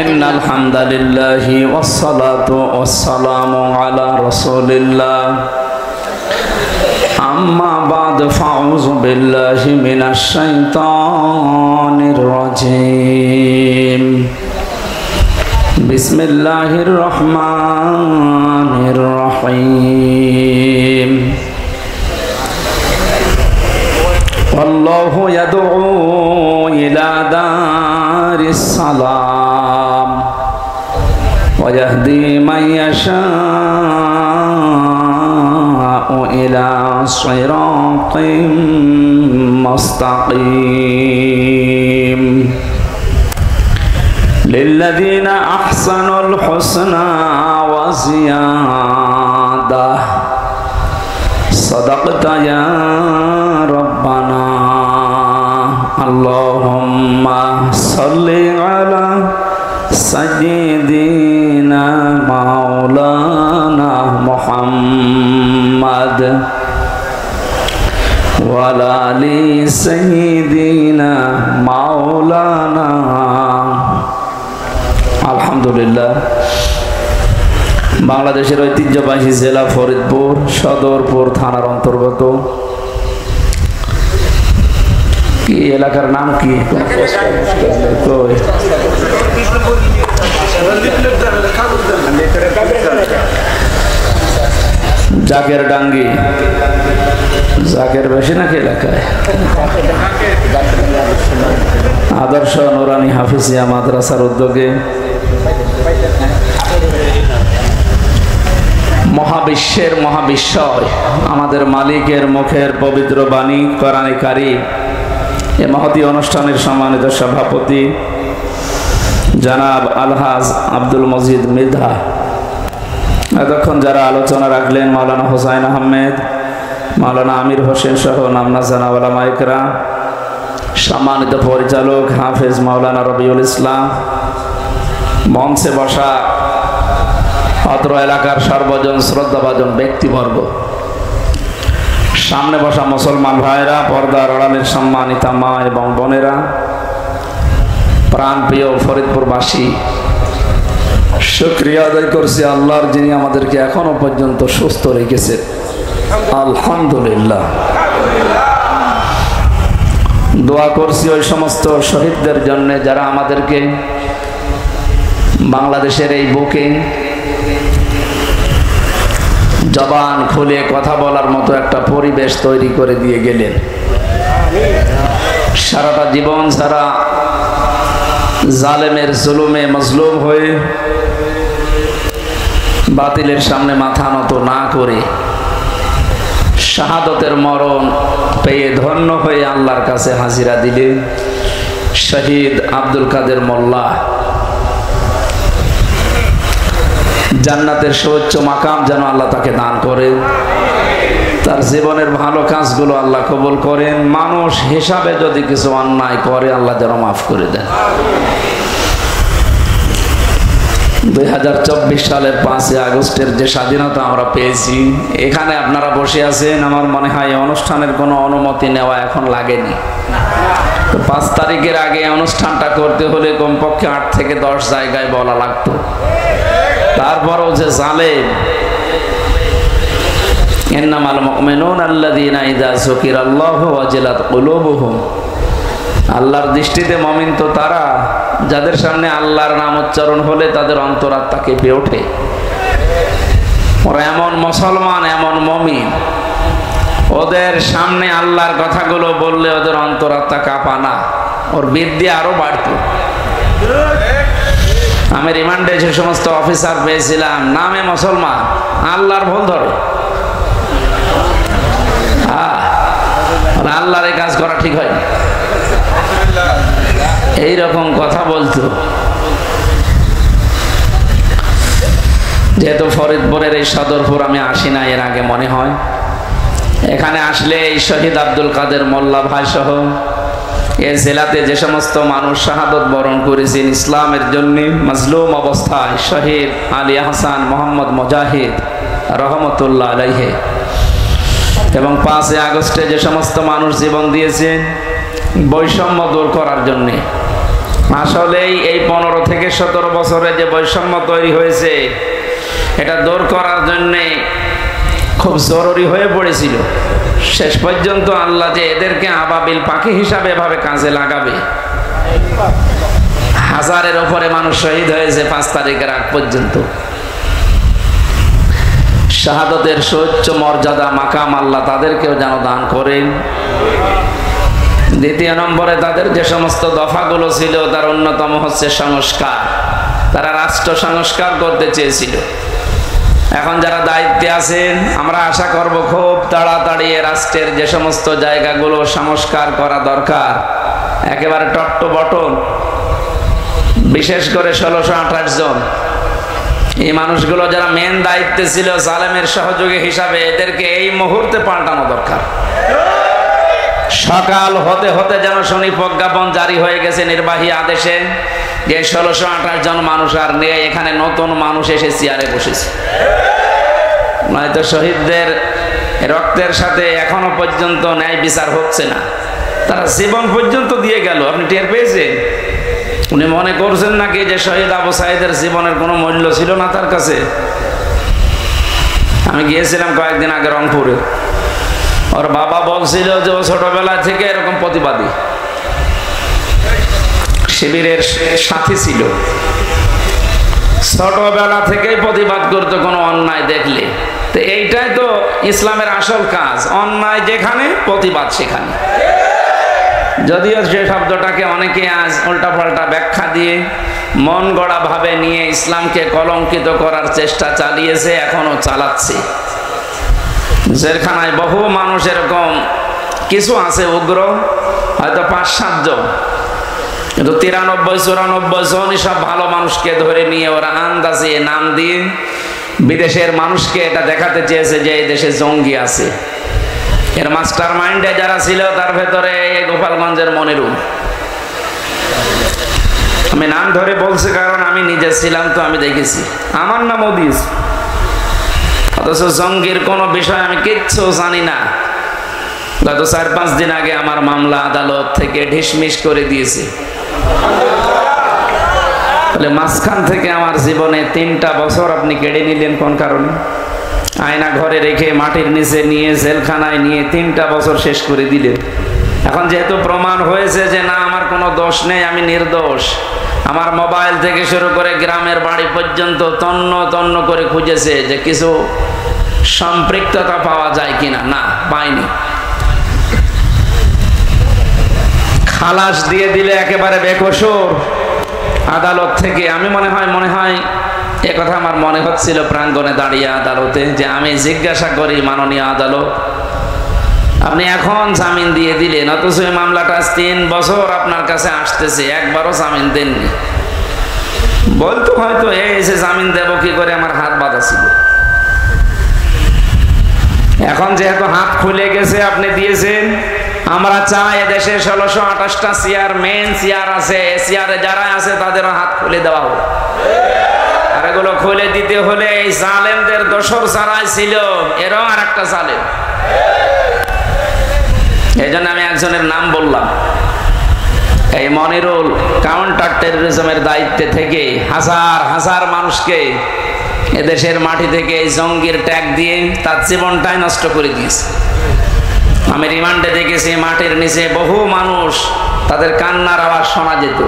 ইন্নাল হামদালিল্লাহি ওয়াসসালাতু ওয়াসসালামু আলা রাসূলিল্লাহ আম্মা বা'দ ফাউযু বিল্লাহি মিনাশ শাইতানির রাজীম বিসমিল্লাহির রহমানির রহিম আল্লাহু ইয়াদউ ইলা দারিস সালাম ওয়া ইয়াহদি মান ইয়াশা'উ ইলা সিরাতিম মুস্তাকিম লিল্লাযীনা আহসানুল হুসনা ওয়া জিয়াদাহ সাদাকতা ইয়া রাব্বানা আল্লাহুম্মা সাল্লি আলা সাইয়্যিদিনা মাওলানা মুহাম্মাদ ওয়া আলা আলি সাইয়্যিদিনা মাওলানা। আলহামদুলিল্লাহ, বাংলাদেশের ঐতিহ্যবাহী জেলা ফরিদপুর সদরপুর থানার অন্তর্গত কি এলাকার নাম কি? জাকের ডাঙ্গি। জাকের বেশি নাকি এলাকায়? আদর্শ নুরানি হাফিজিয়া মাদ্রাসার উদ্যোগে মহাবিশ্বের মহাবিশ্বয় আমাদের মালিকের মুখের পবিত্র বাণী কোরআনে কারীম এ মহতী অনুষ্ঠানের সম্মানিত সভাপতি জনাব আলহাজ আব্দুল মজিদ মৃধা, এতক্ষণ যারা আলোচনা রাখলেন মাওলানা হোসাইন আহমেদ, মাওলানা আমির হোসেন সহ নামনা জানা ওলামা ইকরাম, সম্মানিত পরিচালক হাফেজ মাওলানা রবিউল ইসলাম, মঞ্চে বসা অত্র এলাকার সর্বজন শ্রদ্ধাভাজন ব্যক্তিবর্গ, সামনে বসা মুসলমান ভাইরা, পর্দার আড়ালের সম্মানিতা মা এবং বোনেরা, প্রাণপ্রিয় ফরিদপুরবাসী, শুকরিয়া আদায় করছি আল্লাহর যিনি আমাদেরকে এখনো পর্যন্ত সুস্থ রেখেছেন, আলহামদুলিল্লাহ। দোয়া করছি ওই সমস্ত শহীদদের জন্য যারা আমাদেরকে বাংলাদেশের এই বুকে জবান খুলে কথা বলার মতো একটা পরিবেশ তৈরি করে দিয়ে গেলেন। সারাটা জীবন যারা জালেমের জুলুমে মজলুম হয়ে বাতিলের সামনে মাথা নত না করে শাহাদতের মরণ পেয়ে ধন্য হয়ে আল্লাহর কাছে হাজিরা দিলেন শহীদ আব্দুল কাদের মোল্লা। জান্নাতের সর্বোচ্চ মাকাম যেন আল্লাহ তাকে দান করেন, তার জীবনের ভালো কাজগুলো আল্লাহ কবুল করেন, মানুষ হিসাবে যদি কিছু অন্যায় করে আল্লাহ যেন মাফ করে দেন। 2024 সালের 5 আগস্টের যে স্বাধীনতা আমরা পেয়েছি, এখানে আপনারা বসে আছেন, আমার মনে হয় অনুষ্ঠানের কোনো অনুমতি নেওয়া এখন লাগেনি। তো 5 তারিখের আগে অনুষ্ঠানটা করতে হলে কমপক্ষে 8 থেকে 10 জায়গায় বলা লাগতো। তারপরও যে জালেম, ইন্নামাল মুমিনুনা আল্লাযীনা ইযা যুকিরাল্লাহু ওয়াজিলাত কুলুবুহুম, আল্লাহর দৃষ্টিতে মুমিন তো তারা যাদের সামনে আল্লাহর নাম উচ্চারণ হলে তাদের অন্তরাত্মা কেঁপে ওঠে। ওরা এমন মুসলমান, এমন মুমিন, ওদের সামনে আল্লাহর কথাগুলো বললে ওদের অন্তরাত্মা কাঁপা না, ওর বৃদ্ধি আরো বাড়তো। আমি রিমান্ডে যে সমস্ত অফিসার পেয়েছিলাম, নামে মুসলমান, আল্লাহর ভুল ধরে, আল্লাহর এই কাজ করা ঠিক হয় না, এইরকম কথা বলতো। যেহেতু ফরিদপুরের এই সদরপুর আমি আসি না এর আগে, মনে হয় এখানে আসলে এই শহীদ আব্দুল কাদের মোল্লা ভাই সহ এই জেলাতে যে সমস্ত মানুষ শাহাদত বরণ করেছেন ইসলামের জন্য মাজলুম অবস্থায়, শহীদ আলী হাসান মোহাম্মদ মুজাহিদ রহমতুল্লাহ আলাইহি, এবং 5 আগস্টে যে সমস্ত মানুষ জীবন দিয়েছেন বৈষম্য দূর করার জন্য, আসলেই এই 15 থেকে 17 বছরে যে বৈষম্য তৈরি হয়েছে, এটা দূর করার জন্যে খুব জরুরি হয়ে পড়েছিল। শেষ পর্যন্ত আল্লাহ যে এদেরকে আবাবিল পাখি হিসাবে এভাবে কাজে লাগাবে। হাজারের উপরে মানুষ শহীদ হয়েছে 5 তারিখের আগ পর্যন্ত। শাহাদাতের সর্বোচ্চ মর্যাদা মাকাম আল্লাহ তাদেরকেও যেন দান করেন। দ্বিতীয় নম্বরে তাদের যে সমস্ত দফাগুলো ছিল তার অন্যতম হচ্ছে সংস্কার। তারা রাষ্ট্র সংস্কার করতে চেয়েছিল। এখন যারা দায়িত্বে আছেন, আমরা আশা করব খুব তাড়াতাড়ি রাষ্ট্রের যে সমস্ত জায়গাগুলো সংস্কার করা দরকার, একেবারে টপ টু বটম, বিশেষ করে 1628 জন এই মানুষগুলো যারা মেন দায়িত্বে ছিল জালেমের সহযোগী হিসাবে, এদেরকে এই মুহূর্তে পাল্টানো দরকার। সকাল হতে হতে যেন শুনি প্রজ্ঞাপন জারি হয়ে গেছে নির্বাহী আদেশে যে 1628 জন মানুষ আর নিয়ে এখানে নতুন মানুষ এসে চেয়ারে বসেছে। নয়তো শহীদদের রক্তের সাথে এখনো পর্যন্ত ন্যায় বিচার হচ্ছে না। তারা জীবন পর্যন্ত দিয়ে গেল, আপনি টের পেয়েছেন? উনি মনে করছেন নাকি যে শহীদ আবু সাঈদের জীবনের কোনো মূল্য ছিল না তার কাছে? আমি গিয়েছিলাম কয়েকদিন আগে রংপুরে। ওর বাবা বলছিল যে ও ছোটবেলা থেকে এরকম প্রতিবাদী, শিবিরের সাথী ছিল, ছোটবেলা থেকেই প্রতিবাদ করতো কোনো অন্যায় দেখলে। তো এইটাই তো ইসলামের আসল কাজ, অন্যায় যেখানে প্রতিবাদ সেখানে। যদিও সে শব্দটাকে অনেকে আজ উল্টাপাল্টা ব্যাখ্যা দিয়ে মন গড়া ভাবে নিয়ে ইসলামকে কলঙ্কিত করার চেষ্টা চালিয়েছে, এখনো চালাচ্ছে। জেলখানায় বহু মানুষ এরকম কিছু আছে উগ্র, হয়তো 5-7 জন, কিন্তু 93-94 জনই সব ভালো মানুষকে ধরে নিয়ে ওরা আন্দাজে নাম দিয়ে বিদেশের মানুষকে এটা দেখাতে চেয়েছে যে এই দেশে জঙ্গি আছে। এর মাস্টার মাইন্ডে যারা ছিল তার ভেতরে গোপালগঞ্জের মনিরুল। আমি নাম ধরে বলছি কারণ আমি নিজে ছিলাম, তো আমি দেখেছি। আমার নাম ওদিস, অথচ জঙ্গির কোনো বিষয় আমি কিচ্ছু জানি না। গত 4-5 দিন আগে আমার মামলা আদালত থেকে ঢিসমিস করে দিয়েছে। তাহলে মাঝখান থেকে আমার জীবনে 3টা বছর আপনি কেড়ে নিলেন কোন কারণে? আয়না ঘরে রেখে মাটির নিচে নিয়ে জেলখানায় নিয়ে 3টা বছর শেষ করে দিলেন। এখন যেহেতু প্রমাণ হয়েছে যে না আমার কোনো দোষ নেই, আমি নির্দোষ, আমার মোবাইল থেকে শুরু করে গ্রামের বাড়ি পর্যন্ত তন্ন তন্ন করে খুঁজেছে যে কিছু সম্পৃক্ততা পাওয়া যায় কিনা, না পাইনি। খালাস দিয়ে দিলে একেবারে বেকসুর আদালত থেকে। আমি মনে হয় একথা আমার মনে হচ্ছিল প্রাঙ্গণে দাঁড়িয়ে আদালতে, যে আমি জিজ্ঞাসা করি মাননীয় আদালত, আপনি এখন জামিন দিয়ে দিলেন, অথচ এই মামলাটা 3 বছর আপনার কাছে আসতেছে, একবারও জামিন দেননি। বলতো হয়তো এসে জামিন দেব কি করে, আমার হাত বাঁধা ছিল। এখন যেহেতু হাত খুলে গেছে, আপনি দিয়েছেন। আমরা চাই এদেশে 1628টা চেয়ার, মেন চেয়ার আছে, চেয়ারে যারা আছে তাদেরও হাত খুলে দেওয়া হোক। আর এগুলো খুলে দিতে হলে এই জালেমদের দোসর যারাই ছিল এরাও আর একটা জালেম। এই জন্য আমি একজনের নাম বললাম। এই মনিরুল কাউন্টার টেরোরিজমের দায়িত্বে থেকে হাজার হাজার মানুষকে এদেশের মাটি থেকে এই জঙ্গির ট্যাগ দিয়ে তার জীবনটাই নষ্ট করে দিয়েছে। আমি রিমান্ডে দেখেছি মাটির নিচে বহু মানুষ, তাদের কান্নার আওয়াজ শোনা যেত।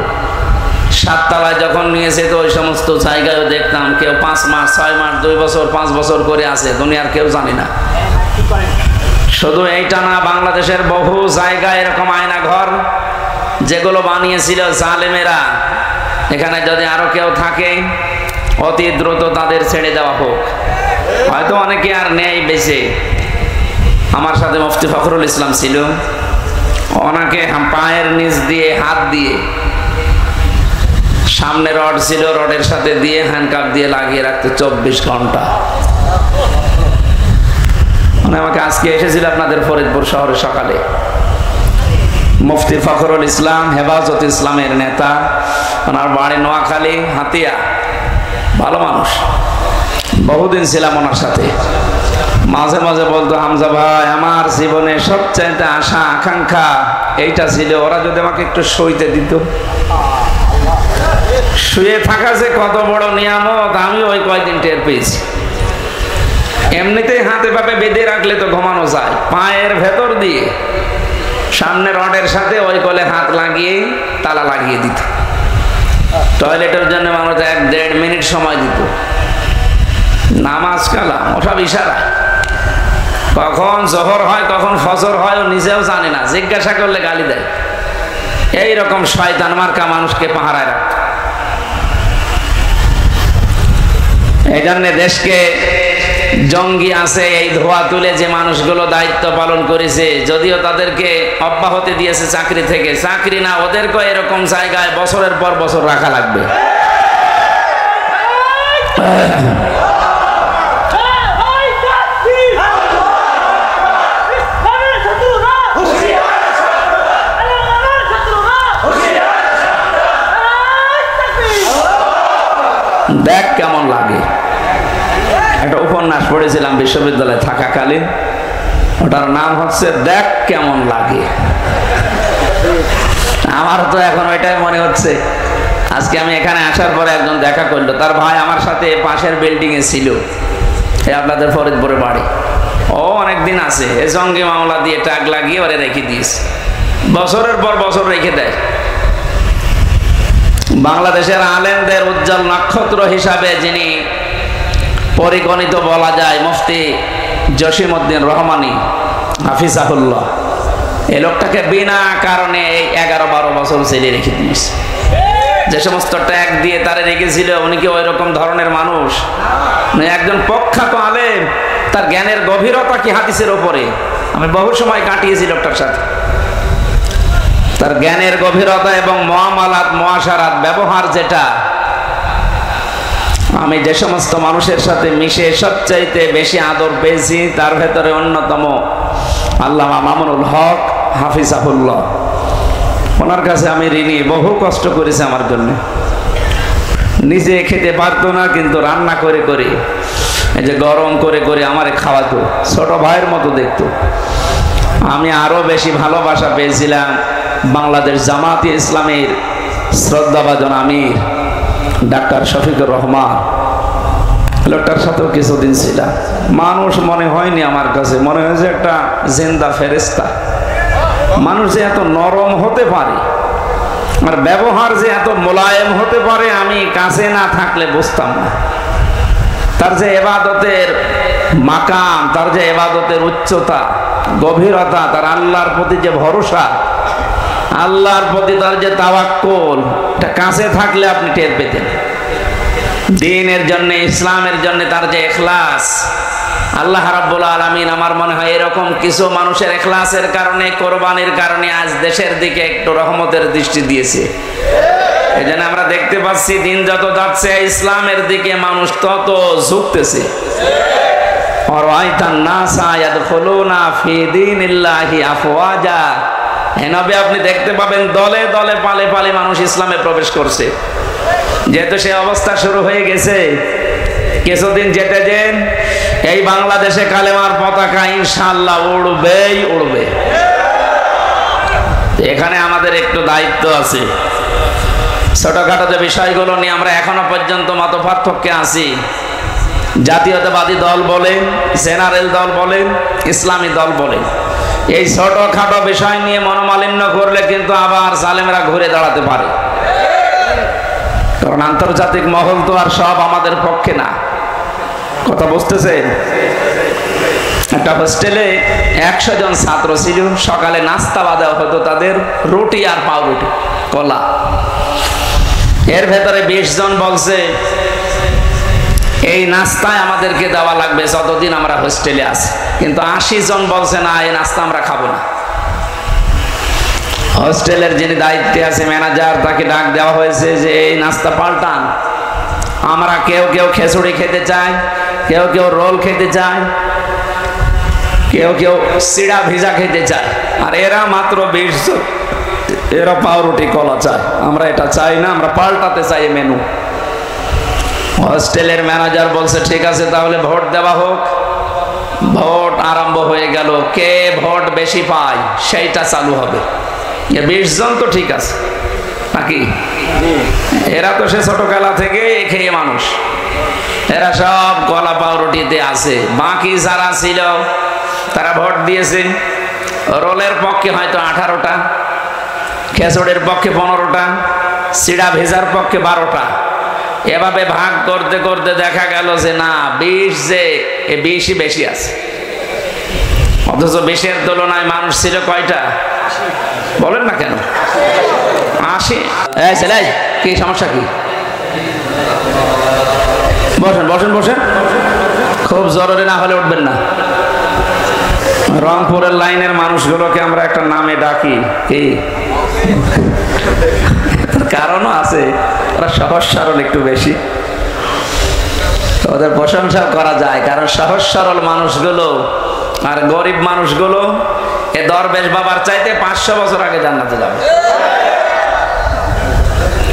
7 তলায় যখন নিয়ে যেত ওই সমস্ত জায়গায়ও দেখতাম কেউ 5 মাস, 6 মাস, 2 বছর, 5 বছর করে আছে, দুনিয়ার কেউ জানি না। শুধু এইটা না, বাংলাদেশের বহু জায়গায় এরকম আয়না ঘর যেগুলো বানিয়েছিল জালেমেরা, এখানে যদি আরো কেউ থাকে অতি দ্রুত তাদের ছেড়ে দেওয়া হোক। হয়তো অনেকে আর নেই বেঁচে। আমার সাথে মুফতি ফখরুল ইসলাম ছিল, ওনাকে পায়ের নিচ দিয়ে হাত দিয়ে, সামনে রড ছিল, রডের সাথে দিয়ে হ্যান্ডকাপ দিয়ে লাগিয়ে রাখতে 24 ঘন্টা। আমাকে আজকে এসেছিল আপনাদের ফরিদপুর শহরে সকালে। মুফতি ফখরুল ইসলাম হেফাজত ইসলামের নেতা, ওনার বাড়ি নোয়াখালী হাতিয়া, ভালো মানুষ, বহুদিন ছিলাম ওনার সাথে। মাঝে মাঝে বলতো, হামজা ভাই আমার জীবনে সবচাইতে আশা আকাঙ্ক্ষা এইটা ছিল, ওরা যদি আমাকে একটু সইতে দিত। শুয়ে থাকা যে কত বড় নিয়ামত আমি ওই কয়দিন টের পেয়েছি। এমনিতেই হাতে পাপে বেঁধে রাখলে তো ঘুমানো যায়, পায়ের ভেতর দিয়ে সামনে রডের সাথে ওই কলে হাত লাগিয়ে তালা লাগিয়ে দিত। টয়লেটের জন্য মানুষ 1-1.5 মিনিট সময় দিত। নামাজ কালাম ওসব ইশারা, কখন জোহর হয় কখন ফজর হয় ও নিজেও জানে না, জিজ্ঞাসা করলে গালি দেয়। এইরকম শয়তান মার্কা মানুষকে পাহারায় রাখত। এই জন্য দেশকে জঙ্গি আছে এই ধোয়া তুলে যে মানুষগুলো দায়িত্ব পালন করেছে, যদিও তাদেরকে অব্যাহতি দিয়েছে চাকরি থেকে, চাকরি না ওদেরকে এরকম জায়গায় বছরের পর বছর রাখা লাগবে। দেখ কেমন লাগে। একটা উপন্যাস পড়েছিলাম বিশ্ববিদ্যালয়ে থাকাকালীন, ওটার নাম হচ্ছে দেখ কেমন লাগে। আমার তো এখন ওইটাই মনে হচ্ছে। আজকে আমি এখানে আসার পরে একজন দেখা করলো, তার ভাই আমার সাথে পাশের বিল্ডিং এ ছিল, আপনাদের ফরিদপুরে বাড়ি। ও অনেকদিন আছে, এই জঙ্গি মামলা দিয়ে ট্যাগ লাগিয়ে ওরে রেখে দিয়েছে, বছরের পর বছর রেখে দেয়। বাংলাদেশের আলেমদের উজ্জ্বল নক্ষত্র হিসাবে যিনি পরিগণিত বলা যায়, মুফতি জসিমউদ্দিন রহমানী হাফিজাহুল্লাহ, এই লোকটাকে বিনা কারণে এই 11-12 বছর জেলে রেখে দিয়েছে। যে সমস্ত ট্যাগ দিয়ে তারে রেখেছিল, উনি কি ওই রকম ধরনের মানুষ? একজন প্রখ্যাত আলেম, তার জ্ঞানের গভীরতা কি হাদিসের ওপরে। আমি বহু সময় কাটিয়েছি লোকটার সাথে। তার জ্ঞানের গভীরতা এবং মুআমালাত মুআশারাত ব্যবহার, যেটা আমি যে সমস্ত মানুষের সাথে মিশে সবচাইতে বেশি আদর পেয়েছি, তার ভেতরে অন্যতম আল্লামা মামুনুল হক হাফিজাহুল্লাহ। ওনার কাছে আমি ঋণী, বহু কষ্ট করেছে আমার জন্য। নিজে খেতে পারতো না, কিন্তু রান্না করে করে, এই যে গরম করে করে আমারে খাওয়াতো, ছোট ভাইয়ের মতো দেখতো। আমি আরো বেশি ভালোবাসা পেয়েছিলাম বাংলাদেশ জামাতে ইসলামের শ্রদ্ধাভাজন আমির ডাক্তার শফিকুর রহমান। লোকটার সাথেও কিছুদিন ছিলাম। মানুষ মনে হয়নি আমার কাছে, মনে হয়েছে একটা জিন্দা ফেরেশতা। মানুষ যে এত নরম হতে পারে, আর ব্যবহার যে এত মোলায়েম হতে পারে, আমি কাছে না থাকলে বুঝতাম না। তার যে ইবাদতের মাকাম, তার যে ইবাদতের উচ্চতা, গভীরতা, তার আল্লাহর প্রতি যে ভরসা, আল্লাহর প্রতি তার যে তাওয়াক্কুল, এটা কাছে থাকলে আপনি টের পেতেন। দ্বীনের জন্য, ইসলামের জন্য তার যে ইখলাস, আল্লাহ রাব্বুল আলামিন আমার মনে হয় এরকম কিছু মানুষের ইখলাসের কারণে, কোরবানির কারণে আজ দেশের দিকে একটু রহমতের দৃষ্টি দিয়েছে। এই জন্য আমরা দেখতে পাচ্ছি দিন যত যাচ্ছে ইসলামের দিকে মানুষ তত ঝুঁকতেছে। আরাইতান নাসা ইয়াদখুলুনা ফি দীনিল্লাহি আফওয়াজা, হে নবী আপনি দেখতে পাবেন দলে দলে পালে পালে মানুষ ইসলামে প্রবেশ করছে। যেহেতু সে অবস্থা শুরু হয়ে গেছে, কিছুদিন যেতে দেন, এই বাংলাদেশে কালেমার পতাকা ইনশাআল্লাহ উড়বেই উড়বে। এখানে আমাদের একটু দায়িত্ব আছে। ছোটখাটো যে বিষয়গুলো নিয়ে আমরা এখনো পর্যন্ত মত পার্থক্যে আছি, জাতীয়তাবাদী দল বলেন, জেনারেল দল বলেন, ইসলামী দল বলেন, এই ছোটখাটো বিষয় নিয়ে মনোমালিন্য করলে কিন্তু আবার জালেমরা ঘুরে দাঁড়াতে পারে। কারণ আন্তর্জাতিক মহল তো আর সব আমাদের পক্ষে না। কথা বুঝতেছেন? একটা হোস্টেলে 100 জন ছাত্র ছিল। সকালে নাস্তা দেওয়া হতো তাদের রুটি আর পাউরুটি, কলা। এর ভেতরে 20 জন বলছে এই নাস্তায় আমাদেরকে দেওয়া লাগবে যতদিন আমরা হোস্টেলে আছি। কিন্তু 80 জন বলছে না, এই নাস্তা আমরা খাবো না। হোস্টেলের যিনি দায়িত্বে আছে, ম্যানেজার, তাকে ডাক দেওয়া হয়েছে যে এই নাস্তা পাল্টান। আমরা কেউ কেউ খিচুড়ি খেতে চাই, কেউ কেউ রোল খেতে চায়, কেউ কেউ সিড়া ভিজা খেতে চায়, আর এরা মাত্র 20 জন, এরা পাউরুটি কলা চায়। আমরা এটা চাই না, আমরা পাল্টাতে চাই মেনু। হোস্টেলের ম্যানেজার বলছে ঠিক আছে তাহলে ভোট দেওয়া হোক। ভোট আরম্ভ হয়ে গেল, কে ভোট বেশি পায় সেইটা চালু হবে। 20 জন তো ঠিক আছে, নাকি? এরা তো সে ছোটবেলা থেকে খেয়ে মানুষ, এরা সব কলা পাউরুটিতে আছে। বাকি যারা ছিল তারা ভোট দিয়েছে, রোলের পক্ষে হয়তো 18টা, খেচড়ের পক্ষে 15টা, সিডা ভেজার পক্ষে 12টা। এভাবে ভাগ করতে করতে দেখা গেল যে না, 20 যে 20ই বেশি আছে। অথচ 20-এর তুলনায় মানুষ ছিল কয়টা বলেন না কেন? 80। এই ছেলে, কি সমস্যা কি? বসেন বসেন বসেন, খুব জরুরি না হলে উঠবেন না। রংপুরের লাইনের মানুষগুলোকে আমরা একটা নামে ডাকি, কি কারণও আছে, ওরা সহজ সরল একটু বেশি, ওদের প্রশংসা করা যায়। কারণ সহজ সরল মানুষগুলো আর গরিব মানুষগুলো এ দরবেশ বাবার চাইতে 500 বছর আগে জান্নাতে যাবে।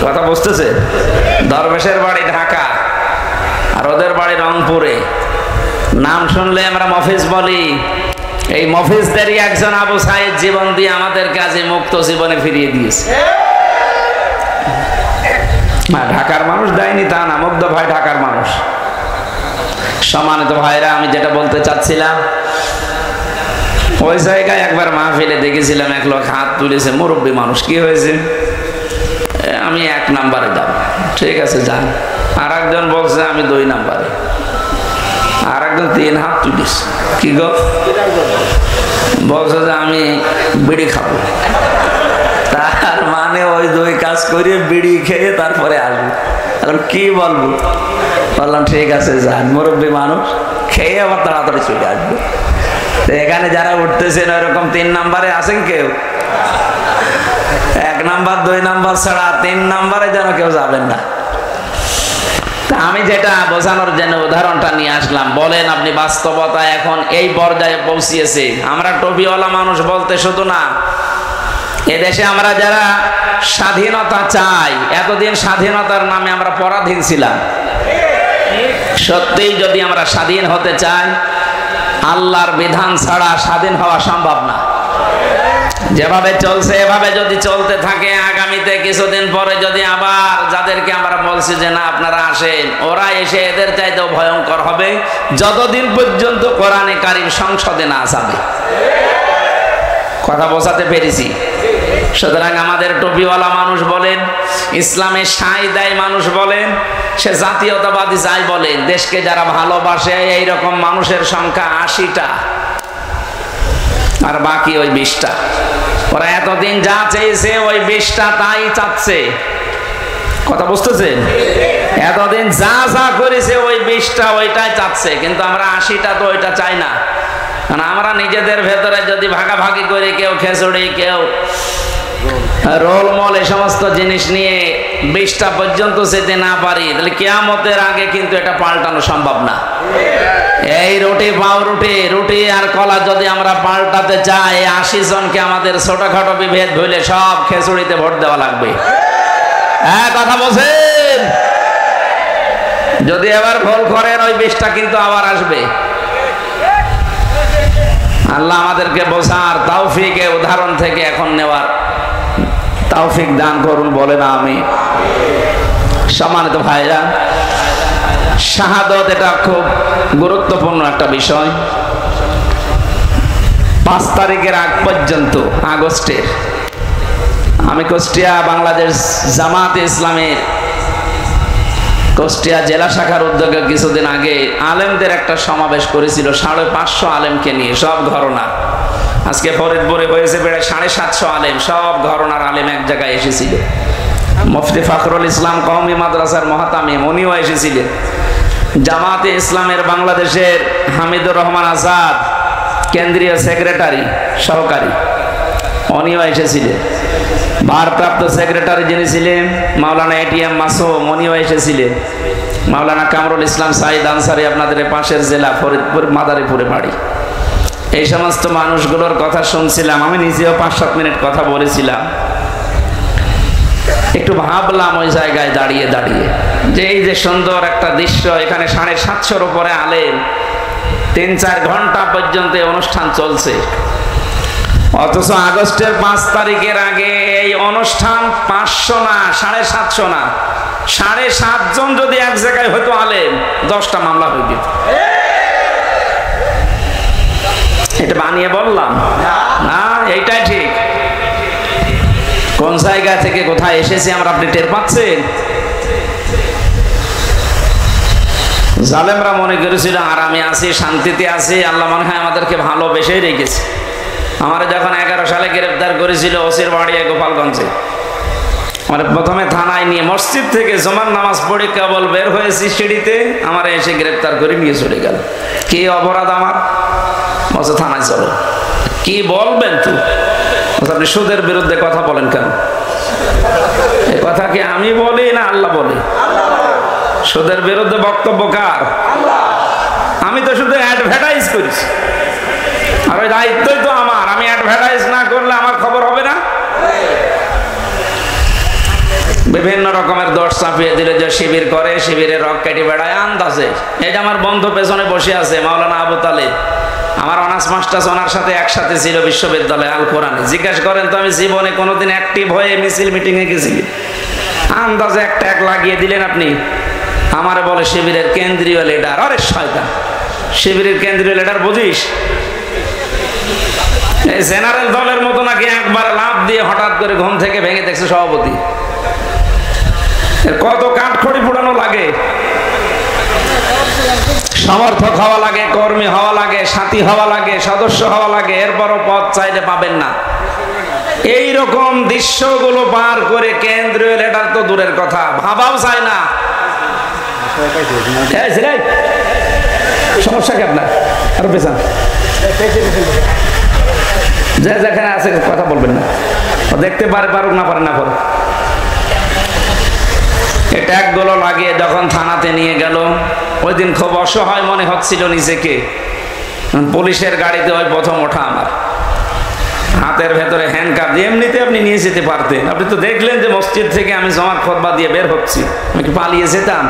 কথা বুঝতেছে? দরবেশের বাড়ি ঢাকা আর ওদের বাড়ি রংপুরে। নাম শুনলে আমরা মফিজ বলি। এই মফিজদেরই একজন আবু সাইদ জীবন দিয়ে আমাদের কাছে মুক্ত জীবনে ফিরিয়ে দিয়েছে। ঢাকার মানুষ দেয়নি তা না, মুগ্ধ ভাই ঢাকার মানুষ। সম্মানিত ভাইরা, আমি যেটা বলতে চাচ্ছিলাম, ওই জায়গায় একবার মাহফিলে দেখেছিলাম এক লোক হাত তুলেছে, মুরব্বী মানুষ। কি হয়েছে? আমি 1 নাম্বারে যাব। ঠিক আছে যান। আর একজন বলছে আমি 2 নাম্বারে, আর একজন 3 হাত তুলিস। কি গো? বলছে যে আমি বিড়ি খাবো। তার মানে ওই 2 কাজ করে বিড়ি খেয়ে তারপরে আসবো। এখন কি বলবো? বললাম ঠিক আছে যান, মুরব্বী মানুষ, খেয়ে আবার তাড়াতাড়ি চলে আসবো। এখানে যারা উঠতেছেন ওইরকম 3 নাম্বারে আছেন কেউ? 1 নাম্বার 2 নাম্বার ছাড়া 3 নাম্বারে যেন কেউ যাবেন না। আমি যেটা বোঝানোর জন্য উদাহরণটা নিয়ে আসলাম, বলেন আপনি বাস্তবতা এখন এই পর্যায়ে পৌঁছিয়েছে। আমরা টুপিওয়ালা মানুষ বলতে শুধু না, এদেশে আমরা যারা স্বাধীনতা চাই, এতদিন স্বাধীনতার নামে আমরা পরাধীন ছিলাম। সত্যিই যদি আমরা স্বাধীন হতে চাই, আল্লাহর বিধান ছাড়া স্বাধীন হওয়া সম্ভব না। যেভাবে চলছে এভাবে যদি চলতে থাকে, আগামীতে কিছুদিন পরে যদি আবার যাদেরকে আমরা বলছি যে না আপনারা আসেন, ওরা এসে এদের চাইতেও ভয়ঙ্কর হবে, যতদিন পর্যন্ত কোরআনে কারীম সংসদে না যাবে। কথা বোঝাতে পেরেছি? সুতরাং আমাদের টুপিওয়ালা মানুষ বলেন, ইসলামে সাই দেয় মানুষ বলেন, সে জাতীয়তাবাদী যাই বলেন, দেশকে যারা ভালোবাসে এইরকম মানুষের সংখ্যা 80টা, আর বাকি ওই 20টা। ওরা এতদিন যা চেয়েছে ওই 20টা তাই চাচ্ছে। কথা বুঝতেছেন? এতদিন যা যা করেছে ওই 20টা ওইটাই চাচ্ছে, কিন্তু আমরা 80টা তো ওইটা চাই না। কারণ আমরা নিজেদের ভেতরে যদি ভাগাভাগি করে, কেউ খেচুড়ি, কেউ রোলমল, এই সমস্ত জিনিস নিয়ে 20টা পর্যন্ত যেতে না পারি, তাহলে কিয়ামতের আগে কিন্তু এটা পাল্টানো সম্ভব না। এই রুটি পাউরুটি, রুটি আর কলা যদি আমরা পাল্টাতে চাই, 80 জনকে আমাদের ছোটখাটো বিভেদ ভুলে সব খেচুড়িতে ভোট দেওয়া লাগবে। হ্যাঁ, কথা বলছেন? যদি এবার ভুল করেন ওই 20টা কিন্তু আবার আসবে। আল্লাহ আমাদেরকে বোঝার তৌফিক, উদাহরণ থেকে এখন নেওয়ার তৌফিক দান করুন, বলে না আমি। সম্মানিত ভাইরা, শাহাদত এটা খুব গুরুত্বপূর্ণ একটা বিষয়। 5 তারিখের আগ পর্যন্ত, আগস্টের, আমি কুষ্টিয়া বাংলাদেশ জামাতে ইসলামের কুষ্টিয়া জেলা শাখার উদ্যোগে কিছুদিন আগে আলেমদের একটা সমাবেশ করেছিল, 550 আলেমকে নিয়ে, সব ঘরনা। আজকে ফরিদপুরে হয়েছে প্রায় 750 আলেম, সব ঘরনার আলেম এক জায়গায় এসেছিল। মুফতি ফখরুল ইসলাম কওমি মাদ্রাসার মহাতামিম, উনিও এসেছিলেন। জামাতে ইসলামের বাংলাদেশের হামিদুর রহমান আজাদ, কেন্দ্রীয় সেক্রেটারি সহকারী, উনিও এসেছিলেন। ভারপ্রাপ্ত সেক্রেটারি যিনি ছিলেন মাওলানা এটিএম মাসুম, উনিও এসেছিলেন। মাওলানা কামরুল ইসলাম সাইদ আনসারি, আপনাদের পাশের জেলা ফরিদপুর মাদারীপুরে বাড়ি। এই সমস্ত মানুষগুলোর কথা শুনছিলাম, আমি নিজেও 5-7 মিনিট কথা বলেছিলাম। একটু ভাবলাম ওই জায়গায় দাঁড়িয়ে দাঁড়িয়ে যে এই যে সুন্দর একটা দৃশ্য, এখানে 750-র উপরে আলেম, 3-4 ঘন্টা পর্যন্ত অনুষ্ঠান চলছে। অথচ আগস্টের 5 তারিখের আগে এই অনুষ্ঠান 500 না 750 না 7.5 জন যদি এক জায়গায় হয়তো আলেম 10টা মামলা হয়ে যেত। এটা বানিয়ে বললাম না, এইটাই ঠিক। কোন জায়গা থেকে কোথায় এসেছি আমরা, আপনি টের পাচ্ছেন? জালেমরা মনে করেছিল আর আমি আছি, শান্তিতে আছি, আল্লাহ মনে হয় আমাদেরকে ভালোবেসেই রেখেছে। আমার যখন 11 সালে গ্রেফতার করেছিল ওসির বাড়ি গোপালগঞ্জে, আমার প্রথমে থানায় নিয়ে মসজিদ থেকে জুমার নামাজ পড়ে কেবল বের হয়েছি সিঁড়িতে, আমার এসে গ্রেফতার করে নিয়ে চলে গেল। কি অপরাধ আমার? বলছে থানায় চলো। কি বলবেন তুই? আপনি সুদের বিরুদ্ধে কথা বলেন কেন? এই কথা কি আমি বলি না আল্লাহ বলে? সুদের বিরুদ্ধে বক্তব্য কার? আমি তো শুধু অ্যাডভার্টাইজ করেছি, আর ওই দায়িত্বই তো আমার। আমি অ্যাডভার্টাইজ না করলে আমার খবর হবে না। বিভিন্ন রকমের দোষ চাপিয়ে দিলে যে শিবির করে, শিবিরের রক কেটে বেড়ায় আন্দাজে। এটা আমার বন্ধু পেছনে বসে আছে, মাওলানা আবু তালেব, আমার অনার্স মাস্টার্স ওনার সাথে একসাথে ছিল বিশ্ববিদ্যালয়ে আল কোরআনে। জিজ্ঞাসা করেন তো আমি জীবনে কোনোদিন অ্যাক্টিভ হয়ে মিছিল মিটিংয়ে গেছি? আন্দাজে একটা এক লাগিয়ে দিলেন আপনি। আমারে বলে শিবিরের কেন্দ্রীয় লিডার। আরে শয়তান, শিবিরের কেন্দ্রীয় লিডার বুঝিস? এই জেনারেল দলের মতো নাকি একবার লাফ দিয়ে হঠাৎ করে ঘুম থেকে ভেঙে দেখছে সভাপতি। কত কাঠখড়ি পোড়ানো লাগে, সমর্থক হওয়া লাগে, কর্মী হওয়া লাগে, সাথী হওয়া লাগে, সদস্য হওয়া লাগে, এরপরও পদ চাইলে পাবেন না। এই রকম দৃশ্যগুলো পার করে কেন্দ্রীয় লিডার তো দূরের কথা, ভাবাও চায় না। সমস্যা কি আপনার? আরো পেছান যে যেখানে আছে কথা বলবেন না, দেখতে পারে পারুক না পারে না পারুক। ট্যাগগুলো লাগিয়ে যখন থানাতে নিয়ে গেল, ওই দিন খুব অসহায় মনে হচ্ছিল নিজেকে। পুলিশের গাড়িতে ওই প্রথম ওঠা আমার, হাতের ভেতরে হ্যান্ডকাপ দিয়ে। এমনিতে আপনি নিয়ে যেতে পারতেন, আপনি তো দেখলেন যে মসজিদ থেকে আমি জমার খুতবা দিয়ে বের হচ্ছি, আমি কি পালিয়ে যেতাম?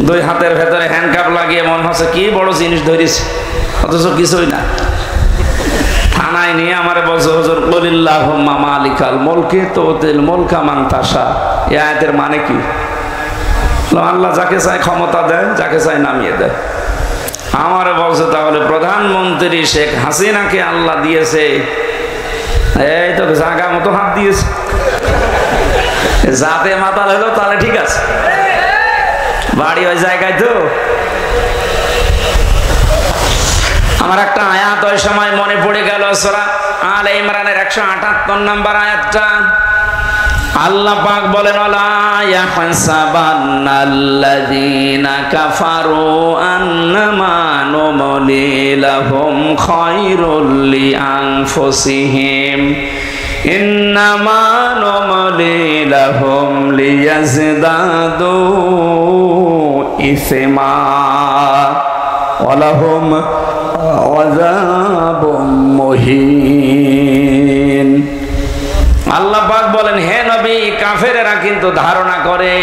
2 হাতের ভেতরে হ্যান্ডকাপ লাগিয়ে মনে হচ্ছে কি বড় জিনিস ধরেছে, অথচ কিছুই না। থানায় নিয়ে আমার বলছে হুজুর কুলিল্লাহুম্মা মালিকাল মুলকি তুতিল মুলকা মান তাশা। এই আয়াতের মানে কি? আল্লাহ যাকে চায় ক্ষমতা দেয়, যাকে চায় নামিয়ে দেয়। আমার বলছে তাহলে প্রধানমন্ত্রী শেখ হাসিনাকে আল্লাহ দিয়েছে, এই তো জায়গা মতো হাত দিয়েছে। যাতে মাতাল হলো তাহলে ঠিক আছে, বাড়ি ওই জায়গায় তো। আমার একটা আয়াত ওই সময় মনে পড়ে গেল, সূরা আলে ইমরানের 178 নম্বর আয়াতটা। আল্লাহ পাক বলেন ওয়ালা ইয়াহসাবান্নাল্লাযীনা কাফারু আন্নামা নুমলি লাহুম খায়রুল লিআনফুসিহিম ইন্নামা নুমলি লাহুম লিয়াজদাদু ইসমা ওয়ালাহুম আযাবুম মুহিন। আল্লাহ পাক বলেন হে নবী, কাফেরেরা কিন্তু ধারণা করে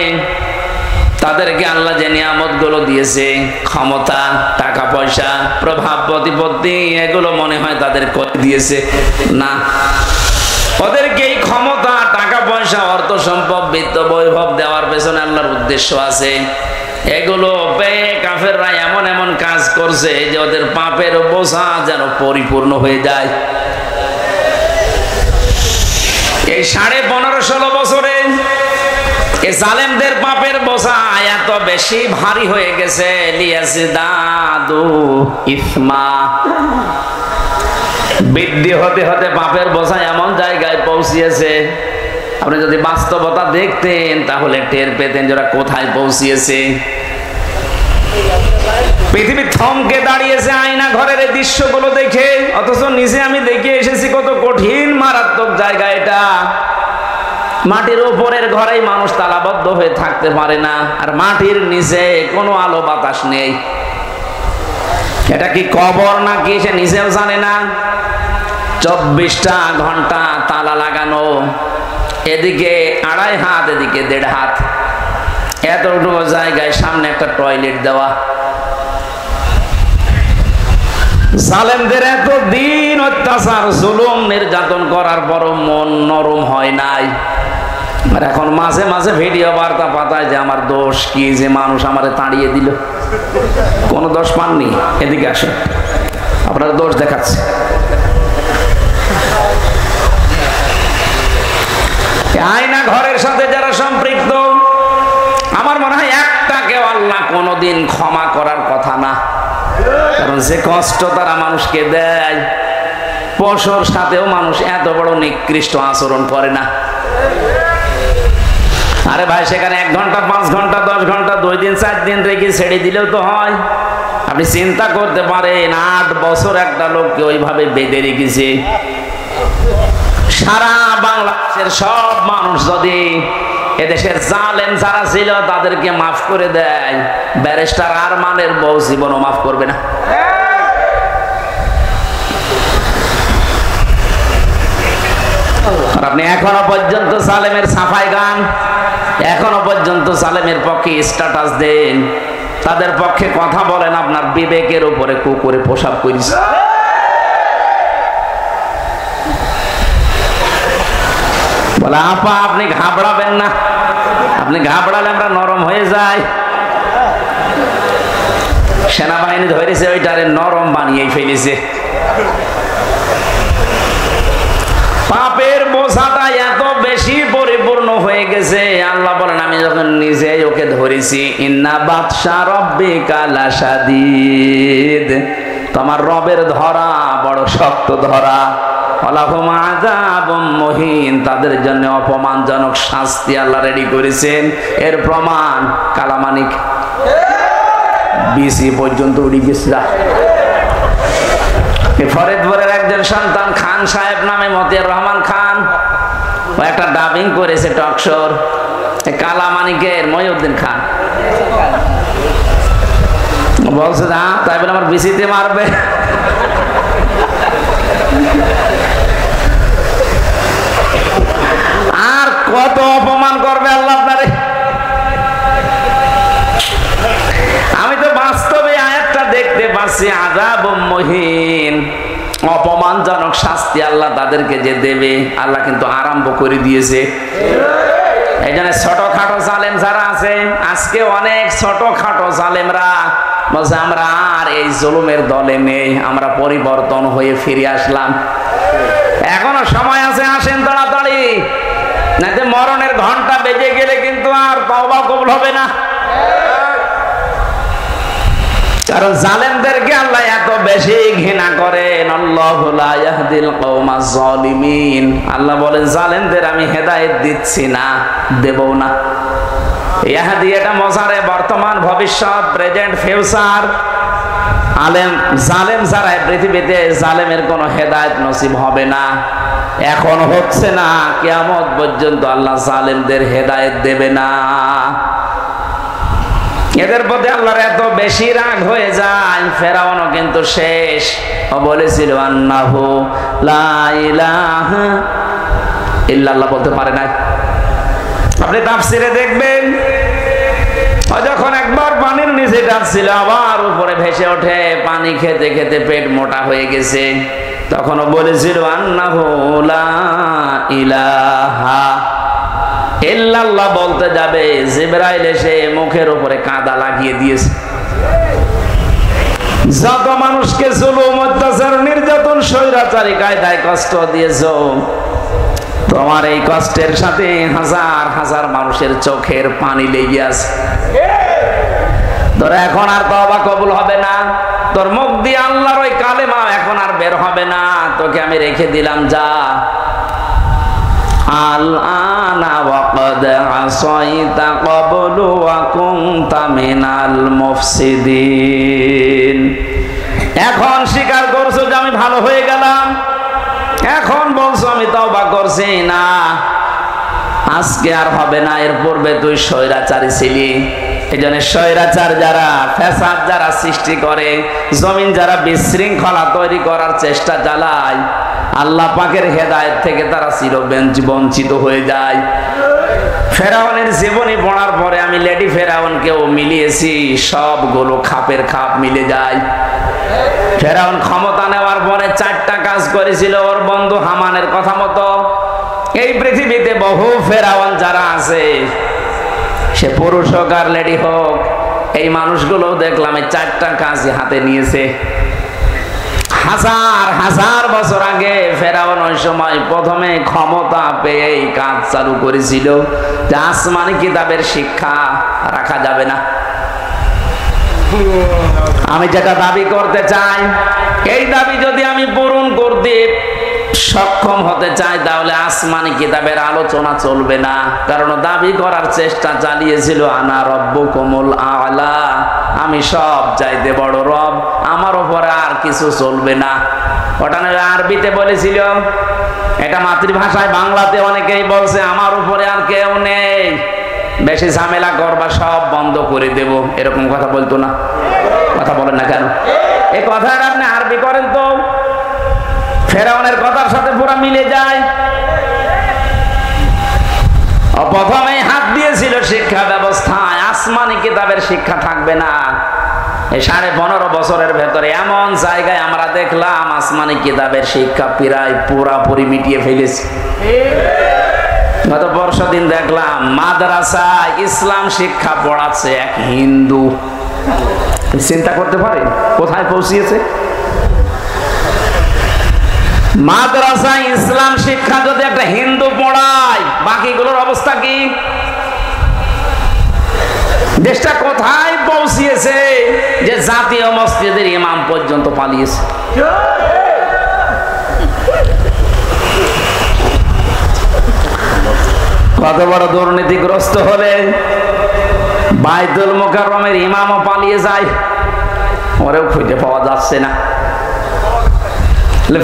তাদেরকে আল্লাহ যে নিয়ামতগুলো দিয়েছে, ক্ষমতা, টাকা পয়সা, প্রভাব প্রতিপত্তি, এগুলো মনে হয় তাদের করে দিয়েছে। না, ওদেরকে এই ক্ষমতা, টাকা পয়সা, অর্থ সম্পদ, বিত্ত বৈভব দেওয়ার পেছনে আল্লাহর উদ্দেশ্য আছে। এগুলো পেয়ে কাফেররা এমন এমন কাজ করছে যে ওদের পাপের বোঝা যেন পরিপূর্ণ হয়ে যায়। এই 15.5-16 বছরে এই জালেমদের পাপের বোঝা এত বেশি ভারী হয়ে গেছে, লিয়াজদাদু ইসমা, বৃদ্ধি হতে হতে পাপের বোঝা এমন জায়গায় পৌঁছিয়েছে, আপনি যদি বাস্তবতা দেখতেন তাহলে টের পেতেন যারা কোথায় পৌঁছিয়েছে। পৃথিবী থমকে দাঁড়িয়েছে আয়না ঘরের এই দৃশ্যগুলো দেখে, অথচ নিজে আমি দেখে এসেছি কত কঠিন মারাত্মক জায়গা এটা। মাটির উপরের ঘরেই মানুষ তালাবদ্ধ হয়ে থাকতে পারে না, আর মাটির নিচে কোনো আলো বাতাস নেই। এটা কি কবর নাকি সে নিজেও জানে না। 24টা ঘন্টা তালা লাগানো, এদিকে 2.5 হাত, এদিকে 1.5 হাত, এতটুকু জায়গায় সামনে একটা টয়লেট দেওয়া। জালেমদের এত দিন অত্যাচার জুলুম নির্যাতন করার পরও মন নরম হয় নাই। আর এখন মাঝে মাঝে ভিডিও বার্তা পাঠায় যে আমার দোষ কি যে মানুষ আমারে তাড়িয়ে দিল। কোনো দোষ পাননি, এদিকে আসেন, আপনার দোষ দেখাচ্ছে। আয়না ঘরের সাথে যারা সম্পৃক্ত, আমার মনে হয় একটাকেও আল্লাহ কোনোদিন ক্ষমা করার কথা না। কারণ যে কষ্ট তারা মানুষকে দেয়, পশুর সাথেও মানুষ এত বড় নিকৃষ্ট আচরণ করে না। আরে ভাই, সেখানে 1 ঘন্টা 5 ঘন্টা 10 ঘন্টা 2 দিন 4 দিন রেখে ছেড়ে দিলেও তো হয়। আপনি চিন্তা করতে পারেন 8 বছর একটা লোককে ওইভাবে বেঁধে রেখেছে। সারা বাংলাদেশের সব মানুষ যদি এদেশের জালেম যারা ছিল তাদেরকে মাফ করে দেয়, ব্যারিস্টার আরমানের বউ জীবনও মাফ করবে না। আর আপনি এখনো পর্যন্ত জালেমের সাফাই গান, এখনো পর্যন্ত জালেমের পক্ষে স্ট্যাটাস দেন, তাদের পক্ষে কথা বলেন, আপনার বিবেকের উপরে কুকুরে পোশাক করিস। বলে আপা আপনি ঘাবড়াবেন না, আপনি ঘাবড়ালে আমরা নরম হয়ে যাই। সেনাবাহিনী ধরেছে ওইটারে নরম বানিয়ে ফেলেছে। পাপের বোঝাটা এত বেশি পরিপূর্ণ হয়ে গেছে, আল্লাহ বলেন আমি যখন নিজে ওকে ধরেছি, ইন্না বাতশা রাব্বিকা লাশাদীদ, তোমার রবের ধরা বড় শক্ত ধরা। ওয়ালাহুম আযাবুম মুহিন, তাদের জন্য অপমানজনক শাস্তি আল্লাহ রেডি করেছেন। এর প্রমাণ কালামানিক বিসি পর্যন্ত উড়ে গেছে। ফরিদপুরের একজন সন্তান খান সাহেব নামে, মতিয়ার রহমান খান, ও একটা ডাবিং করেছে টকশোর। কালামানিকের মহিউদ্দিন খান বলছে না, তাই বলে আমার বিসিতে মারবে। আর কত অপমান করবে আল্লাহ আপনারে। আমি তো বাস্তবে আয়াতটা দেখতে পাচ্ছি, আযাবুম মুহিন, অপমানজনক শাস্তি আল্লাহ তাদেরকে যে দেবে, আল্লাহ কিন্তু আরম্ভ করে দিয়েছে। এই জন্য ছোটখাটো জালেম যারা আছে, আজকে অনেক ছোটখাটো জালেমরা বলছে আমরা আর এই জুলুমের দলে নেই, আমরা পরিবর্তন হয়ে ফিরে আসলাম। এখনো সময় আছে, আসেন তাড়াতাড়ি, নাইতে মরণের ঘন্টা বেজে গেলে কিন্তু আর তওবা কবুল হবে না। কারণ জালেমদেরকে আল্লাহ এত বেশি ঘৃণা করেন। আল্লাহু লা ইয়াহদিল কওমাজ জালিমিন, আল্লাহ বলেন জালেমদের আমি হেদায়েত দিচ্ছি না, দেবও না। ইয়াহদি এটা মজারে বর্তমান ভবিষ্যৎ, প্রেজেন্ট ফিউচার। জালেম যারা পৃথিবীতে, জালেমের কোনো হেদায়েত নসিব হবে না, এখন হচ্ছে না, কিয়ামত পর্যন্ত আল্লাহ জালেমদের হেদায়েত দেবে না। এদের প্রতি আল্লাহর এত বেশি রাগ হয়ে যায়, ফেরাউনও কিন্তু শেষ। ও বলেছিল আন্নাহু লা ইলাহা ইল্লাল্লাহ, বলতে পারে না। আপনি তাফসিরে দেখবেন, ও যখন একবার পানির নিচে ডাকছিল, আবার উপরে ভেসে ওঠে, পানি খেতে খেতে পেট মোটা হয়ে গেছে, তখনও বলেছিল আন্নাহু লা ইলাহা ইল্লাল্লাহ। বলতে যাবে, জিবরাইল এসে মুখের উপরে কাদা লাগিয়ে দিয়েছে। যত মানুষকে জুলুম, অত্যাচার, নির্যাতন, স্বৈরাচারী কায়দায় কষ্ট দিয়েছ, তোমার এই কষ্টের সাথে হাজার হাজার মানুষের চোখের পানি লেগে আছে। তোর এখন আর তওবা কবুল হবে না, তোর মুখ দিয়ে আল্লাহর ওই কালেমা এখন আর বের হবে না, তোকে আমি রেখে দিলাম, যা। আল-আনা ওয়াকাদ আসাইতা ক্বাবলু ওয়া কুনতা মিনাল মুফসিদিন, এখন স্বীকার করছো যে আমি ভালো হয়ে গেলাম, এখন বলছো আমি তওবা করছি না, আজকে আর হবে না, এর পূর্বে তুই স্বৈরাচারী ছিলি। এই জন্য স্বৈরাচার যারা, ফ্যাসাদ যারা সৃষ্টি করে, জমিন যারা বিশৃঙ্খলা তৈরি করার চেষ্টা চালায়, আল্লাহ পাকের হেদায়েত থেকে তারা চিরবঞ্চিত হয়ে যায়। ফেরাউনের জীবনী পড়ার পরে আমি লেডি ফেরাউনকেও মিলিয়েছি, সবগুলো খাপের খাপ মিলে যায়। ফেরাউন ক্ষমতা নেওয়ার পরে 4টা কাজ করেছিল ওর বন্ধু হামানের কথা মতো। এই পৃথিবীতে বহু ফেরাউন যারা আছে, সে পুরুষ হোক আর লেডি হোক, এই মানুষগুলো দেখলাম এই 4টা কাজ হাতে নিয়েছে। হাজার হাজার বছর আগে ফেরাউন ওই সময় প্রথমে ক্ষমতা পেয়ে এই কাজ চালু করেছিল যে আসমানি কিতাবের শিক্ষা রাখা যাবে না। আমি যেটা দাবি করতে চাই, এই দাবি যদি আমি পূরণ করতে সক্ষম হতে চাই, তাহলে আসমানি কিতাবের আলোচনা চলবে না। কারণ দাবি করার চেষ্টা চালিয়েছিল আনা রব্বুকুমুল আ'লা, আমি সব চাইতে বড় রব, আমার উপরে আর কিছু চলবে না। ওটা নয় আরবিতে বলেছিল, এটা মাতৃভাষায় বাংলাতে অনেকেই বলছে আমার উপরে আর কেউ নেই, বেশি ঝামেলা করবা সব বন্ধ করে দেব, এরকম কথা বলতো না? কথা বলেন না কেন? এই কথাটা আপনি আরবি করেন তো ফেরাউনের কথার সাথে পুরো মিলে যায়। প্রথমে হাত দিয়েছিল শিক্ষা ব্যবস্থায়, আসমানি কিতাবের শিক্ষা থাকবে না। এই 15.5 বছরের ভেতরে এমন জায়গায় আমরা দেখলাম আসমানি কিতাবের শিক্ষা প্রায় পুরাপুরি মিটিয়ে ফেলেছে। গত পরশুদিন দেখলাম মাদ্রাসা ইসলাম শিক্ষা পড়াচ্ছে এক হিন্দু। চিন্তা করতে পারেন কোথায় পৌঁছিয়েছে? মাদ্রাসা ইসলাম শিক্ষা যদি একটা হিন্দু পড়ায়, বাকিগুলোর অবস্থা কি? দেশটা কোথায় পৌঁছিয়েছে যে জাতীয় মসজিদের ইমাম পর্যন্ত পালিয়েছে। কত বড় দুর্নীতিগ্রস্ত হলে বাইতুল মুকাররমের ইমামও পালিয়ে যায়, ওরেও খুঁজে পাওয়া যাচ্ছে না।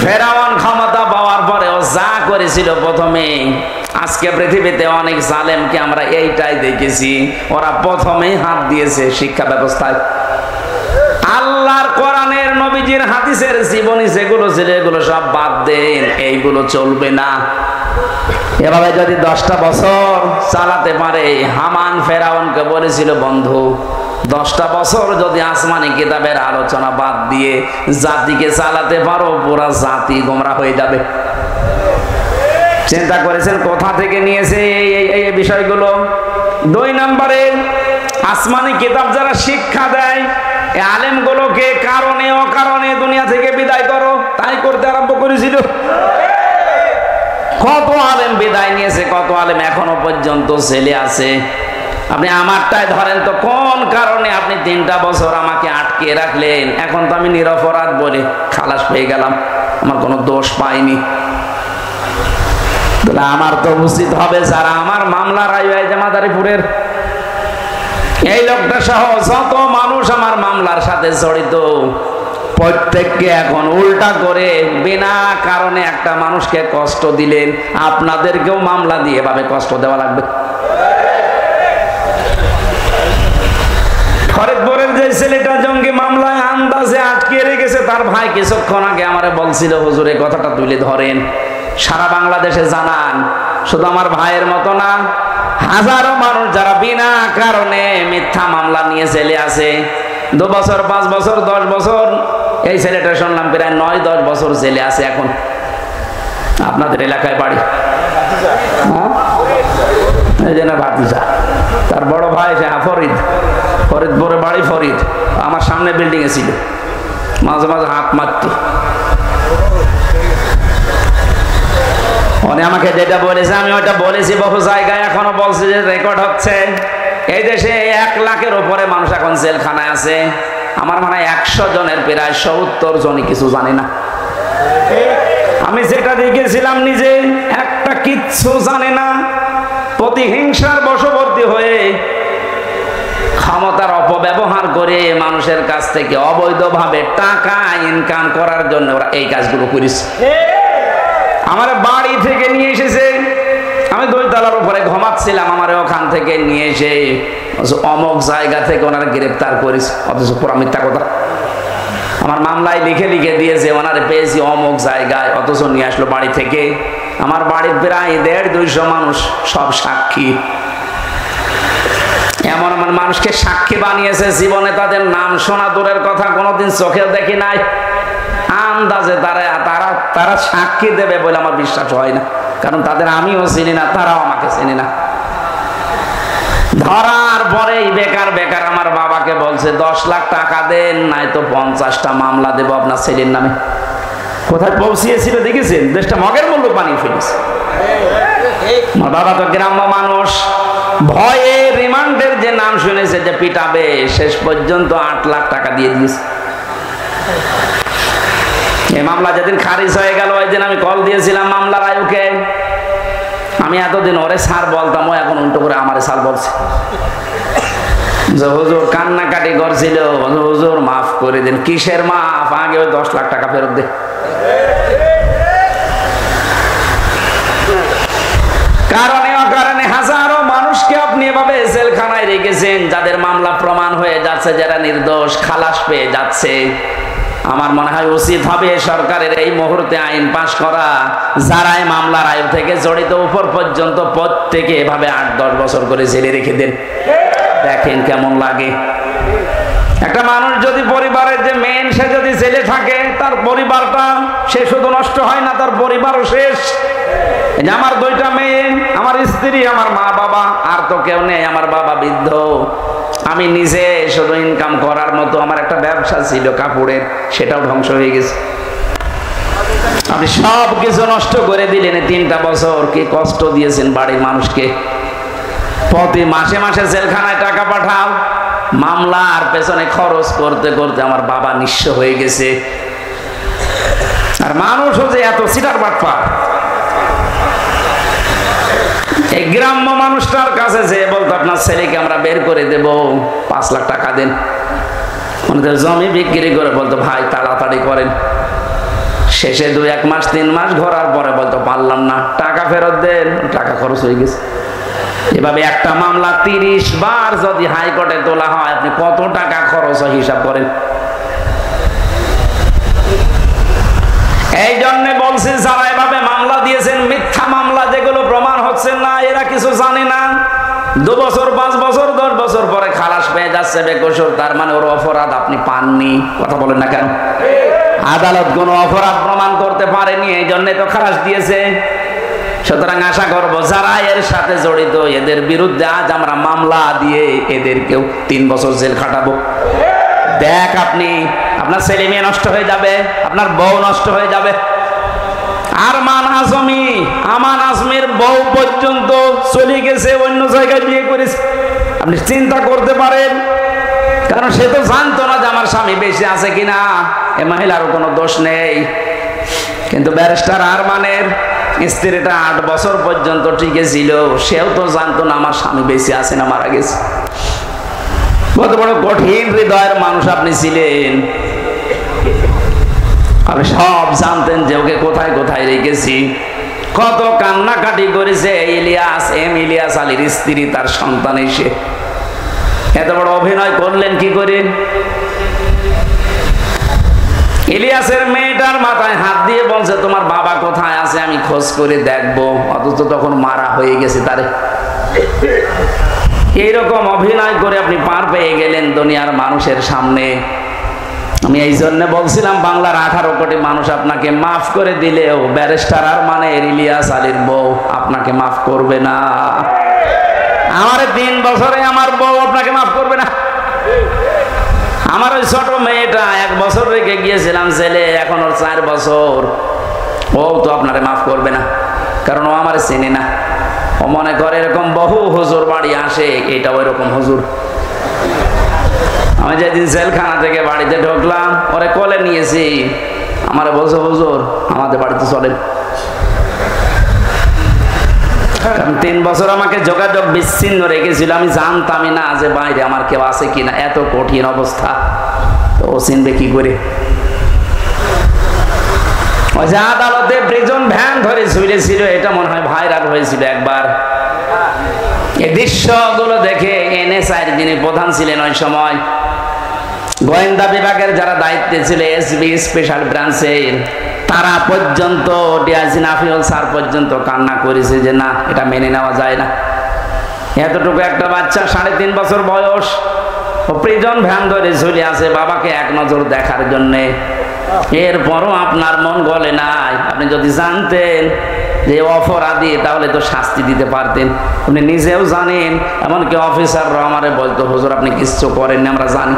ফেরাউন ক্ষমতা পাওয়ার পরে ও যা করেছিল প্রথমে, আজকে পৃথিবীতে অনেক জালেমকে আমরা এইটাই দেখেছি, ওরা প্রথমেই হাত দিয়েছে শিক্ষা ব্যবস্থায়। আল্লাহর কোরআনের নবীজির হাদিসের জীবনী যেগুলো ছিল এগুলো সব বাদ দেন, এইগুলো চলবে না। এভাবে যদি 10টা বছর চালাতে পারে, হামান ফেরাউনকে বলেছিল বন্ধু 10টা বছর যদি আসমানি কিতাবের আলোচনা বাদ দিয়ে জাতিকে চালাতে পারো, পুরা জাতি গোমরা হয়ে যাবে। চিন্তা করেছেন কোথা থেকে নিয়েছে এই বিষয়গুলো? 2 নম্বরে, আসমানি কিতাব যারা শিক্ষা দেয়, এই আলেমগুলোকে কারণে অকারণে দুনিয়া থেকে বিদায় করো, তাই করতে আরম্ভ করেছিল। কত আলেম বিদায় নিয়েছে, কত আলেম এখনো পর্যন্ত জেলে আছে। আপনি আমারটাই ধরেন তো, কোন কারণে আপনি 3টা বছর আমাকে আটকে রাখলেন? এখন তো আমি নিরপরাধ বলে খালাস পেয়ে গেলাম, আমার কোনো দোষ পাইনি। তাহলে আমার তো উচিত হবে যারা আমার মামলা রায় যে মাদারীপুরের এই লোকটা সহ যত মানুষ আমার মামলার সাথে জড়িত, প্রত্যেককে এখন উল্টা করে বিনা কারণে একটা মানুষকে কষ্ট দিলেন, আপনাদেরকেও মামলা দিয়ে এভাবে কষ্ট দেওয়া লাগবে। ফরিদপুরের যে ছেলেটা জঙ্গি মামলায় আন্দাজে আটকে রেখেছে, তার ভাই কিছুক্ষণ আগে আমারে বলছিল হুজুর এই কথাটা তুলে ধরেন, সারা বাংলাদেশে জানান। শুধু আমার ভাইয়ের মতো না, হাজারো মানুষ যারা বিনা কারণে মিথ্যা মামলা নিয়ে জেলে আছে, 2 বছর 5 বছর 10 বছর। এই ছেলেটা শুনলাম প্রায় 9-10 বছর জেলে আছে এখন। আপনাদের এলাকায় বাড়ি, এই যে না ভাতিজা, তার বড় ভাই সে ফরিদপুরে বাড়ি, ফরিদ আমার সামনে বিল্ডিং এ ছিল, মাঝে মাঝে হাত মারত। উনি আমাকে যেটা বলেছে আমি ওটা বলেছি বহু জায়গায়, এখনো বলছি যে রেকর্ড হচ্ছে। এই দেশে 1 লাখের উপরে মানুষ এখন জেলখানায় আছে। আমার মনে হয় 100 জনের প্রায় 70 জনই কিছু জানে না। আমি যেটা দেখেছিলাম নিজে, একটা কিচ্ছু জানে না, প্রতিহিংসার বশবর্তী হয়ে ক্ষমতার অপব্যবহার করে মানুষের কাছ থেকে অবৈধভাবে টাকা ইনকাম করার জন্য ওরা এই কাজগুলো করেছে। আমার বাড়ি থেকে নিয়ে এসেছে, আমি 2 তলার উপরে ঘুমাচ্ছিলাম, আমার ওখান থেকে নিয়ে এসে অমুক জায়গা থেকে ওনারা গ্রেপ্তার করেছে, অথচ পুরা মিথ্যা কথা। আমার মামলায় লিখে লিখে দিয়েছে ওনারে পেয়েছি অমুক জায়গায়, অথচ নিয়ে আসলো বাড়ি থেকে। আমার বাড়ির প্রায় 150-200 মানুষ, সব সাক্ষী। এমন এমন মানুষকে সাক্ষী বানিয়েছে, জীবনে তাদের নাম শোনা দূরের কথা, কোনোদিন চোখেও দেখি নাই। আন্দাজে তারা সাক্ষী দেবে বলে আমার বিশ্বাস হয় না, কারণ তাদের আমিও চিনি না, তারাও আমাকে চিনি না। ধরার পরেই বেকার বেকার আমার বাবাকে বলছে 10 লাখ টাকা দেন, নাই তো 50টা মামলা দেবো আপনার ছেলের নামে। কোথায় পৌঁছিয়েছিল দেখেছেন? দেশটা মগের মূল্য বানিয়ে ফেলেছে। আমার বাবা তো গ্রাম্য মানুষ, ভয়ে রিমান্ডের যে নাম শুনেছে যে পিটাবে, শেষ পর্যন্ত 8 লাখ টাকা দিয়ে দিয়েছে। এই মামলা যেদিন খারিজ হয়ে গেল, ওই দিন আমি কল দিয়েছিলাম মামলার আয়ুকে। আমি এতদিন ওরে স্যার বলতাম, ও এখন উল্টো করে আমারে স্যার বলছে। হুজুর কান্নাকাটি করছিল, হুজুর মাফ করে দিন। কিসের মাফ? আগে ওই 10 লাখ টাকা ফেরত দে। কারণে অকারণে হাজারো মানুষকে আপনি এভাবে জেলখানায় রেখেছেন, যাদের মামলা প্রমাণ হয়ে যাচ্ছে, যারা নির্দোষ খালাস পেয়ে যাচ্ছে। আমার মনে হয় উচিত হবে সরকারের এই মুহূর্তে আইন পাশ করা, যারা এই মামলার আয়ু থেকে জড়িত উপর পর্যন্ত প্রত্যেকে এভাবে 8-10 বছর করে জেলে রেখে দেন। দেখেন কেমন লাগে। একটা মানুষ যদি পরিবারের যে মেন, সে যদি জেলে থাকে, তার পরিবারটা সে শুধু নষ্ট হয় না, তার পরিবারও শেষ। আমার 2টা মেয়ে, আমার স্ত্রী, আমার মা বাবা, আর তো কেউ নেই। আমার বাবা বৃদ্ধ, আমি নিজে শুধু ইনকাম করার মতো আমার একটা ব্যবসা ছিল কাপড়ের, সেটাও ধ্বংস হয়ে গেছে। আপনি সব কিছু নষ্ট করে দিলেন। 3টা বছর কি কষ্ট দিয়েছেন বাড়ির মানুষকে। প্রতি মাসে মাসে জেলখানায় টাকা পাঠাও, মামলার পেছনে খরচ করতে করতে আমার বাবা নিঃস্ব হয়ে গেছে। আর মানুষও যে এত সিটার বাটপার। এই গ্রাম্য মানুষটার কাছে যে বলতো আপনার ছেলেকে আমরা বের করে দেব, 5 লাখ টাকা দেন। ওনাদের জমি বিক্রি করে বলতো ভাই তাড়াতাড়ি করেন। শেষে 2-1 মাস 3 মাস ঘোরার পরে বলতো পারলাম না, টাকা ফেরত দেন। টাকা খরচ হয়ে গেছে। এভাবে একটা মামলা 30 বার যদি হাইকোর্টে তোলা হয়, আপনি কত টাকা খরচ হয় হিসাব করেন। এই জন্য বলছি, যারা এভাবে মামলা দিয়েছেন, মিথ্যা মামলা যেগুলো প্রমাণ হচ্ছে না, এরা কিছু জানে না। 2 বছর 5 বছর 10 বছর পরে খালাস পেয়ে যাচ্ছে বেকসুর, তার মানে ওর অপরাধ আপনি পাননি। কথা বলেন না কেন? আদালত কোনো অপরাধ প্রমাণ করতে পারেনি, এই জন্য তো খালাস দিয়েছে। সুতরাং আশা করবো যারা এর সাথে জড়িত, এদের বিরুদ্ধে আজ আমরা মামলা দিয়ে এদেরকেও 3 বছর জেল খাটাবো। দেখ আপনি, আপনার ছেলে মেয়ে নষ্ট হয়ে যাবে, আপনার বউ নষ্ট হয়ে যাবে। আর আমান আজমির বউ পর্যন্ত চলে গেছে, অন্য জায়গায় বিয়ে করেছে। আপনি চিন্তা করতে পারেন, কারণ সে তো জানতো না যে আমার স্বামী বেঁচে আছে কিনা। এ মহিলারও কোনো দোষ নেই। কিন্তু ব্যারিস্টার আরমানের স্ত্রীটা 8 বছর পর্যন্ত টিকে ছিল, সেও তো জানতো না আমার স্বামী বেঁচে আছে না মারা গেছে। কত বড় কঠিন হৃদয়ের মানুষ আপনি ছিলেন। আপনি সব জানতেন যে ওকে কোথায় কোথায় রেখেছি। কত কান্নাকাটি করেছে ইলিয়াস আলীর স্ত্রী, তার সন্তান এসে। এত বড় অভিনয় করলেন কি করে? ইলিয়াসের মেয়েটার মাথায় হাত দিয়ে বলছে তোমার বাবা কোথায় আছে, আমি খোঁজ করে দেখবো। অথচ তখন মারা হয়ে গেছে তারে। এইরকম অভিনয় করে আপনি পার পেয়ে গেলেন দুনিয়ার মানুষের সামনে। আমি এই জন্য বলছিলাম, বাংলার 18 কোটি মানুষ আপনাকে মাফ করে দিলেও ব্যারিস্টার আরমানের ইলিয়াস আলীর বউ আপনাকে মাফ করবে না। আমার 3 বছরে আমার বউ আপনাকে মাফ করবে না। আমার ওই ছোট মেয়েটা 1 বছর রেখে গিয়েছিলাম জেলে, এখন ওর 4 বছর। ও তো আপনারে মাফ করবে না, কারণ ও আমার চেনে না। ও মনে করে এরকম বহু হুজুর বাড়ি আসে, এটা ওই রকম হুজুর। আমি যেদিন জেলখানা থেকে বাড়িতে ঢুকলাম, ওরে কোলে নিয়েছি, আমারে বলছে হুজুর আমাদের বাড়িতে চলেন। কারণ 3 বছর আমাকে যোগাযোগ বিচ্ছিন্ন রেখেছিল। আমি জানতামই না যে বাইরে আমার কেউ আছে কিনা। এত কঠিন অবস্থা, ও চিনবে কি করে? ওই যে আদালতে প্রিজন ভ্যান ধরে ঝুলেছিল, এটা মনে হয় ভাইরাল হয়েছিল একবার। এই দৃশ্যগুলো দেখে NSI যিনি প্রধান ছিলেন ওই সময়, গোয়েন্দা বিভাগের যারা দায়িত্বে ছিল, SB স্পেশাল ব্রাঞ্চের, তারা পর্যন্ত, ডিআইজি নাফিউল স্যার পর্যন্ত কান্না করেছে যে না, এটা মেনে নেওয়া যায় না। এতটুকু একটা বাচ্চা 3.5 বছর বয়স, ও প্রিজন ভ্যান ধরে ঝুলে আছে বাবাকে এক নজর দেখার জন্যে। এরপরও আপনার মন গলে নাই। আপনি যদি জানতেন যে অপরাধী, তাহলে তো শাস্তি দিতে পারতেন। আপনি নিজেও জানেন, এমনকি অফিসাররা আমারে বলতো, হুজুর আপনি কিছু করেননি, আমরা জানি।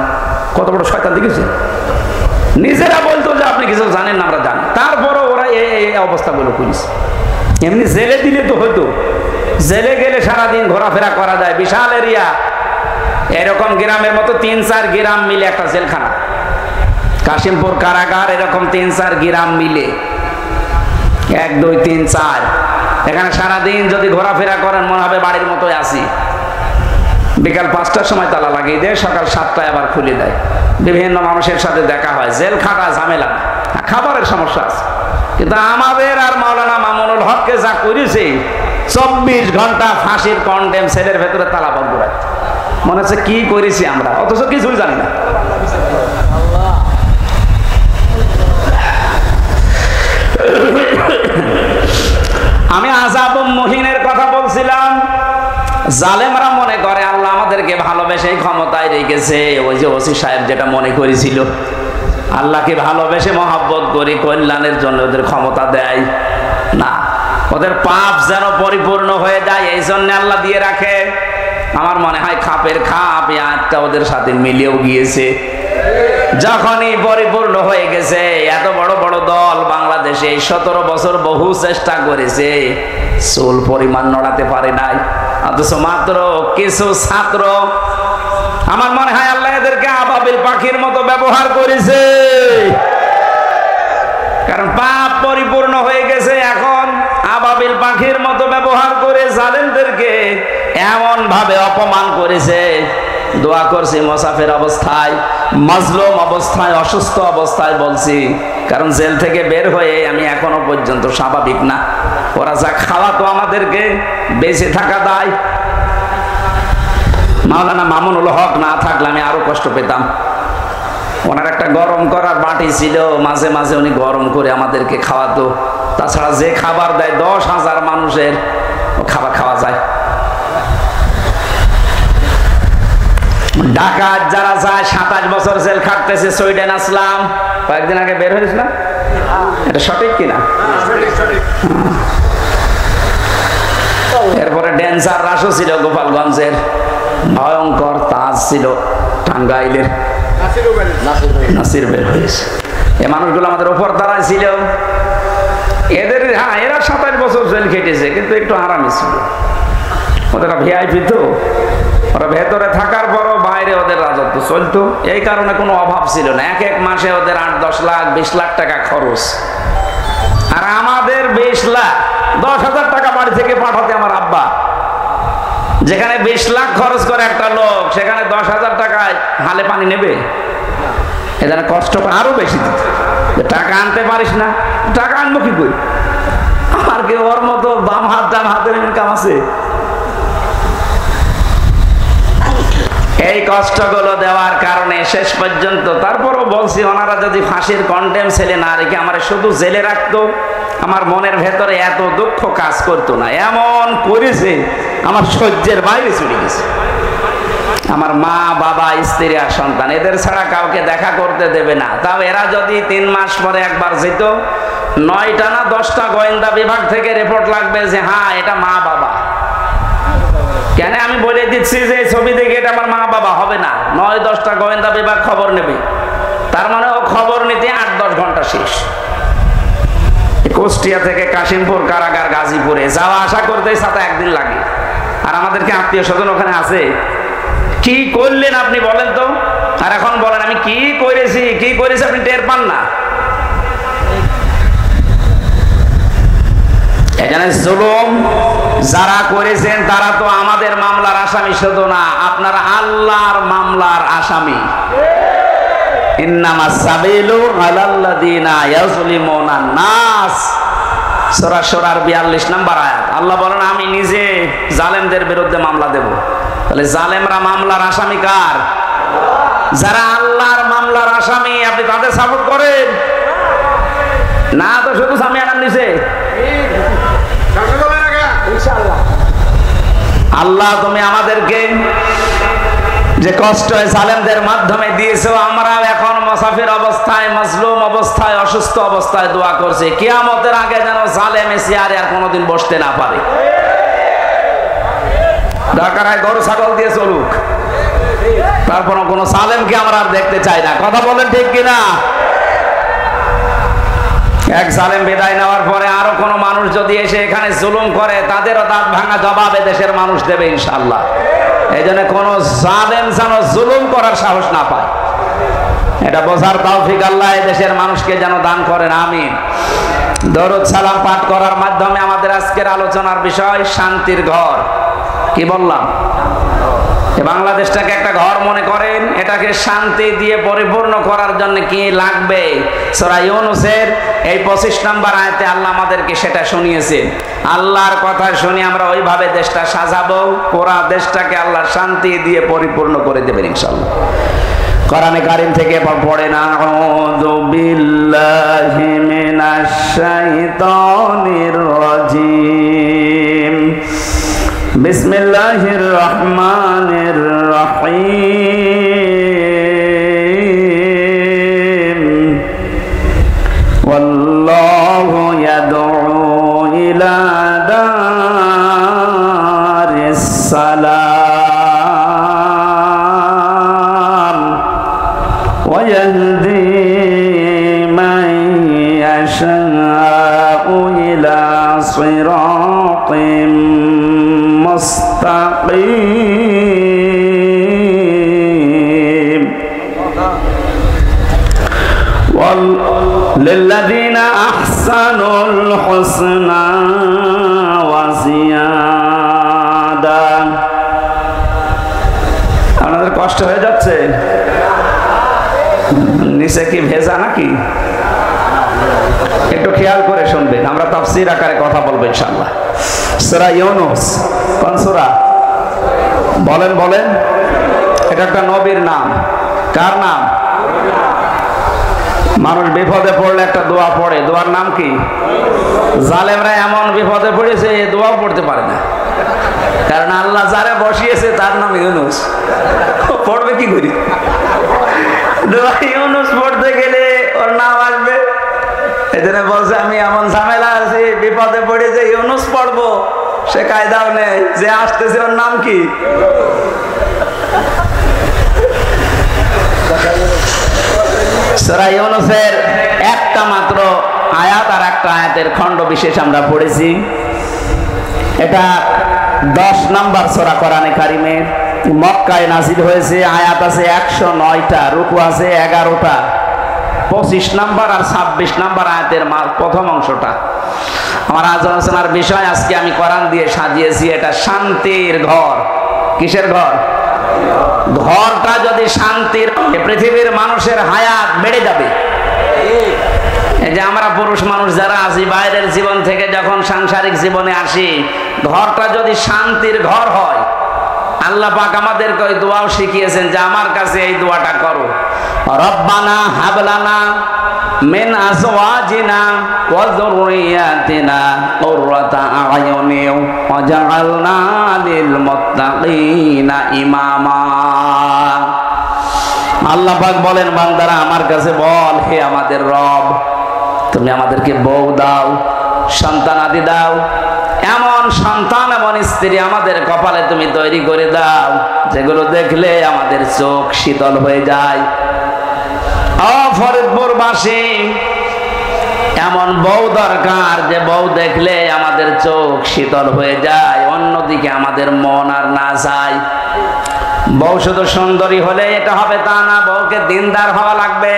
কত বড় শয়তান দেখেছেন? নিজেরা বলতো যে আপনি কিছু জানেন না, আমরা জানি। তারপরও ওরা এই অবস্থাগুলো করেছে। এমনি জেলে দিলে তো হতো, জেলে গেলে সারাদিন ঘোরাফেরা করা যায়, বিশাল এরিয়া। এরকম গ্রামের মতো 3-4 গ্রাম মিলে একটা জেলখানা, কাশিমপুর কারাগার, এরকম 3-4 গ্রাম মিলে 1, 2, 3, 4। এখানে সারাদিন যদি ঘোরাফেরা করেন মনে হবে বাড়ির মতোই আসি। বিকাল 5টার সময় তালা লাগিয়ে দেয়, সকাল 7টায় আবার খুলে দেয়। বিভিন্ন মানুষের সাথে দেখা হয়, জেল খাটা ঝামেলা, খাবারের সমস্যা আছে। কিন্তু আমাদের আর মাওলানা মামুনুল হককে যা করেছে, 24 ঘন্টা ফাঁসির কন্ডেম সেলের ভেতরে তালাবদ্ধ রাখতে। মনে হচ্ছে কি করেছি আমরা, অথচ কিছুই জানি না। আমি আযাব মুহিনের কথা বলছিলাম। জালেমরা মনে করে আল্লাহ আমাদেরকে ভালোবেসে ক্ষমতায় রেখেছে। ওই যে ওসি সাহেব যেটা মনে করেছিল, আল্লাহকে ভালোবেসে মহব্বত করি, কল্যাণের জন্য ওদের ক্ষমতা দেয় না। ওদের পাপ যেন পরিপূর্ণ হয়ে যায়, এই জন্য আল্লাহ দিয়ে রাখে। আমার মনে হয় খাপের খাপ একটা ওদের সাথে মিলেও গিয়েছে। যখনই পরিপূর্ণ হয়ে গেছে, এত বড় বড় দল বাংলাদেশে 17 বছর বহু চেষ্টা করেছে, চুল পরিমাণ নড়াতে পারে নাই। অথচ মাত্র কিছু ছাত্র, আমার মনে হয় আল্লাহ এদেরকে আবাবিল পাখির মতো ব্যবহার করেছে। কারণ পাপ পরিপূর্ণ হয়ে গেছে, এখন আবাবিল পাখির মতো ব্যবহার করে জালেমদেরকে এমন ভাবে অপমান করেছে। দোয়া করছি মুসাফির অবস্থায়, মাজলুম অবস্থায়, অসুস্থ অবস্থায় বলছি, কারণ জেল থেকে বের হয়ে আমি এখনো পর্যন্ত স্বাভাবিক না। ওরা যা খাওয়াতো আমাদেরকে, বেঁচে থাকা দায়। মাওলানা মামুনুল হক না থাকলে আমি আরো কষ্ট পেতাম। ওনার একটা গরম করার বাটি ছিল, মাঝে মাঝে উনি গরম করে আমাদেরকে খাওয়াতো। তাছাড়া যে খাবার দেয় 10,000 মানুষের খাবার খাওয়া যায়। ঢাকার যারা যায় 27 বছর জেল খাটতেছে, সুইডেন আসলাম, কয়েকদিন আগে বের হয়েছিলাম, এটা সঠিক কিনা? এরপরে ডেন্সার রাসও ছিল গোপালগঞ্জের, ভয়ঙ্কর তাজ ছিল টাঙ্গাইলের, নাসির বের হয়েছে। এই মানুষগুলো আমাদের উপর দ্বারাই ছিল। এদের এরা 27 বছর জেল খেটেছে, কিন্তু একটু আরামই ছিল। ওদের ভিআইপি তো, ওরা ভেতরে থাকার পরও বাইরে ওদের রাজত্ব চলতো। এই কারণে কোনো অভাব ছিল না। এক মাসে ওদের 8-10 লাখ 20 লাখ টাকা খরচ, আর আমাদের 20 লাখ 10,000 টাকা বাড়ি থেকে পাঠাতে আমার আব্বা। যেখানে 20 লাখ খরচ করে একটা লোক, সেখানে 10,000 টাকায় হালে পানি নেবে। এখানে কষ্ট আরো বেশি দিত। টাকা আনতে পারিস না, টাকা আনবো কি করি? আমার কি ওর মতো বাম হাত ডান হাতের ইনকাম আছে? এই কষ্টগুলো দেওয়ার কারণে শেষ পর্যন্ত, তারপরও বলছি, ওনারা যদি ফাঁসির কন্ডেম ছেলে না রেখে আমার শুধু জেলে রাখতো, আমার মনের ভেতরে এত দুঃখ কাজ করতো না। এমন করেছে আমার সহ্যের বাইরে চলে গেছে। আমার মা, বাবা, স্ত্রী আর সন্তান, এদের ছাড়া কাউকে দেখা করতে দেবে না। তাও এরা যদি 3 মাস পরে একবার যেত, 9টা না 10টা গোয়েন্দা বিভাগ থেকে রিপোর্ট লাগবে যে হ্যাঁ এটা মা বাবা। কেন আমি বলে দিচ্ছি যে ছবি দেখে এটা আমার মা বাবা হবে না, 9-10টা গোয়েন্দা বিভাগ খবর নেবে। তার মানে ও খবর নিতে 8-10 ঘন্টা শেষ। কুষ্টিয়া থেকে কাশিমপুর কারাগার গাজীপুরে যাওয়া আসা করতে সাথে একদিন লাগে। আর আমাদেরকে আত্মীয় স্বজন ওখানে আছে। কি করলেন আপনি বলেন তো? আর এখন বলেন আমি কি করেছি, কি করেছি আপনি টের পান না। এখানে জুলুম যারা করেছেন তারা তো আমাদের মামলার আসামি শুধু না, আপনারা আল্লাহর মামলার আসামি। ইন্নামাস সাবিলু আলাল্লাযিনা ইয়াজলিমুনা নাস, সূরা শুরার 42 নম্বর আয়াত। আল্লাহ বলেন আমি নিজে জালেমদের বিরুদ্ধে মামলা দেব। তাহলে জালেমরা মামলার আসামি কার? যারা আল্লাহর মামলার আসামি, আপনি তাদের সাপোর্ট করেন না তো শুধু সামিয়ানার নিচে। আল্লাহ তুমি আমাদেরকে যে কষ্ট জালেমদের মাধ্যমে দিয়েছো, আমরা এখন মুসাফির অবস্থায়, মাজলুম অবস্থায়, অসুস্থ অবস্থায় দোয়া করছি কিয়ামতের আগে যেন জালেম এসে আর কোনোদিন বসতে না পারে। দরকার হয় গরু ছাগল দিয়ে চলুক, তারপর কোনো জালেমকে আমরা আর দেখতে চাই না। কথা বলেন ঠিক কিনা? এক জালেম বিদায় নেওয়ার পরে আরো কোনো মানুষ যদি এসে এখানে জুলুম করে, তাদেরও দাঁত ভাঙা জবাবে দেশের মানুষ দেবে ইনশাআল্লাহ। এই জন্য কোনো জালেম যেন জুলুম করার সাহস না পায়, এটা বোঝার তৌফিক আল্লাহ এই দেশের মানুষকে যেন দান করেন, আমিন। দরুদ সালাম পাঠ করার মাধ্যমে আমাদের আজকের আলোচনার বিষয় শান্তির ঘর। কি বললাম? বাংলাদেশটাকে একটা ঘর মনে করেন, এটাকে শান্তি দিয়ে পরিপূর্ণ করার জন্য কি লাগবে? সূরা ইউনূসের এই 25 নম্বর আয়াতে আল্লাহ আমাদেরকে সেটা শুনিয়েছেন। আল্লাহর কথা শুনি আমরা ওইভাবে দেশটা সাজাবো, পুরা দেশটাকে আল্লাহ শান্তি দিয়ে পরিপূর্ণ করে দেবেন ইনশাআল্লাহ। কোরআনে কারীম থেকে পড়েন, আউযু বিল্লাহি মিনাশ শাইতানির রাজীম, বিসমিল্লাহির রহমানির রহিম, ওয়াল্লাহু ইয়াদউ ইলা দারিস সালাম ওয়া ইয়াহদি মান ইয়াশাউ ইলা সিরাতিম মুস্তাকিম লিল্লাযীনা আহসানুল হুসনা ওয়া জিয়াদা। আপনাদের কষ্ট হয়ে যাচ্ছে? নিচে কি ভেজা নাকি? একটু খেয়াল করে শুনবেন, আমরা তাফসীর আকারে কথা বলবো ইনশাআল্লাহ। সূরা ইউনূস কোন সূরা? বলেন বলেন। এটা একটা নবীর নাম। কার নাম? মানুষ বিপদে পড়লে একটা দোয়া পড়ে, দোয়ার নাম কি? জালেমরা এমন বিপদে পড়েছে এই দোয়াও পড়তে পারে না, কারণ আল্লাহ যারে বসিয়েছে তার নাম ইউনূস। পড়বে কি করি? দোয়া ইউনূস পড়তে গেলে ওর নাম আসবে। এজন্য বলছে আমি এমন ঝামেলা আছি, বিপদে পড়ে যে ইউনূস পড়বো সে কায়দাও নেই, যে আসতেছে ওর নাম কি? সূরা ইউনূসের একটা মাত্র আয়াত আর একটা আয়াতের খণ্ড বিশেষ আমরা পড়েছি। এটা 10 নম্বর সূরা কোরআনে কারিমে, মক্কায় নাযিল হয়েছে। আয়াত আছে 109টা, রুকু আছে 11টা। 25 নম্বর আর 26 নম্বর আয়াতের প্রথম অংশটা আমার আলোচনার বিষয়। আজকে আমি কোরআন দিয়ে সাজিয়েছি এটা শান্তির ঘর। কিসের ঘর? ঘরটা যদি শান্তির, পৃথিবীর মানুষের হায়াত বেড়ে যাবে। এই যে আমরা পুরুষ মানুষ যারা আছি, বাইরের জীবন থেকে যখন সাংসারিক জীবনে আসি, ঘরটা যদি শান্তির ঘর হয়, আল্লাহ পাক আমাদেরকে ওই দোয়াও শিখিয়েছেন যে আমার কাছে এই দোয়াটা করো, রব্বানা হাবলানা মিন আজওয়াজিনা ওয়া যুররিয়াতিনা কুররাতা আ'য়ুনিন ওয়াজআলনা লিল মুত্তাকিনা ইমামা। আল্লাহ পাক বলেন, বান্দারা আমার কাছে বল, হে আমাদের রব, তুমি আমাদেরকে বউ দাও, সন্তান আদি দাও, এমন সন্তান এমন স্ত্রী আমাদের কপালে তুমি তৈরি করে দাও যেগুলো দেখলে আমাদের চোখ শীতল হয়ে যায়। ফরিদপুরবাসী এমন বউ দরকার যে বউ দেখলে আমাদের চোখ শীতল হয়ে যায়, অন্যদিকে আমাদের মন আর না যায়। বউ শুধু সুন্দরী হলে এটা হবে তা না, বউকে দিনদার হওয়া লাগবে।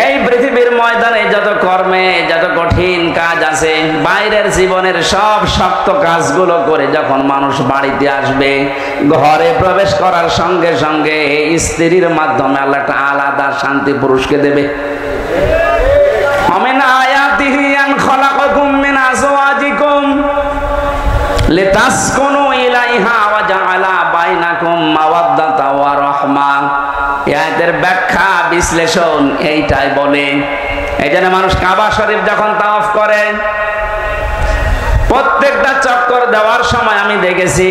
এই পৃথিবীর ময়দানে যত কর্মে যত কঠিন কাজ আছে, বাইরের জীবনের সব শক্ত কাজগুলো করে যখন মানুষ বাড়িতে আসবে, ঘরে প্রবেশ করার সঙ্গে সঙ্গে স্ত্রীর মাধ্যমে আল্লাহ একটা আলাদা শান্তি পুরুষকে দেবে। আমিন আয়াতিহি আন খালাকাকুম মিন আজওয়াজিকুম লিতাসকুনু ইলাইহা ওয়া জাআলা বাইনাকুম মাওয়াদ্দাতা ওয়া রাহমা। আয়াতের ব্যাখ্যা বিশ্লেষণ এইটাই বলে। এই জন্য মানুষ কাবা শরীফ যখন তাওয়াফ করে প্রত্যেকটা চক্কর দেওয়ার সময় আমি দেখেছি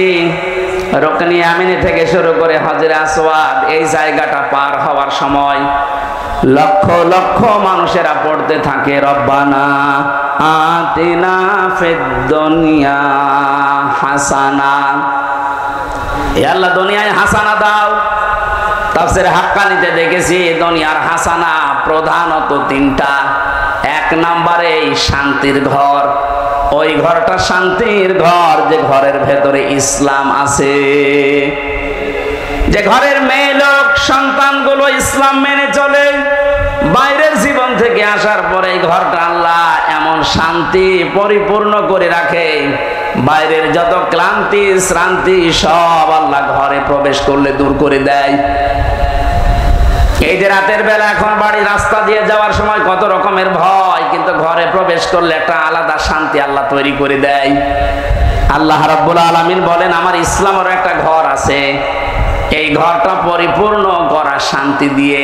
রুকনি ইয়ামিনী থেকে শুরু করে হাজরে আসওয়াদ এই জায়গাটা পার হওয়ার সময় লক্ষ লক্ষ মানুষেরা পড়তে থাকে রব্বানা আতিনা ফিদ দুনিয়া হাসানা। হে আল্লাহ দুনিয়ায় হাসানা দাও। তাফসীর হাক্কানিতে দেখেছি দুনিয়ার হাসানা প্রধানত তিনটা। এক নম্বরে শান্তির ঘর, ওই ঘরটা শান্তির ঘর যে ঘরের ভেতরে ইসলাম আছে, যে ঘরের মেয়ে লোক সন্তানগুলো ইসলাম মেনে চলে, বাইরের জীবন থেকে আসার পরে এই ঘরটা আল্লাহ এমন শান্তি পরিপূর্ণ করে রাখে, বাইরের যত ক্লান্তি শ্রান্তি সব আল্লাহ ঘরে প্রবেশ করলে দূর করে দেয়। এই যে রাতের বেলা এখন বাড়ি রাস্তা দিয়ে যাওয়ার সময় কত রকমের ভয়, কিন্তু ঘরে প্রবেশ করলে একটা আলাদা শান্তি আল্লাহ তৈরি করে দেয়। আল্লাহ রাব্বুল আলামিন বলেন আমার ইসলামের একটা ঘর আছে, এই ঘরটা পরিপূর্ণ করা শান্তি দিয়ে।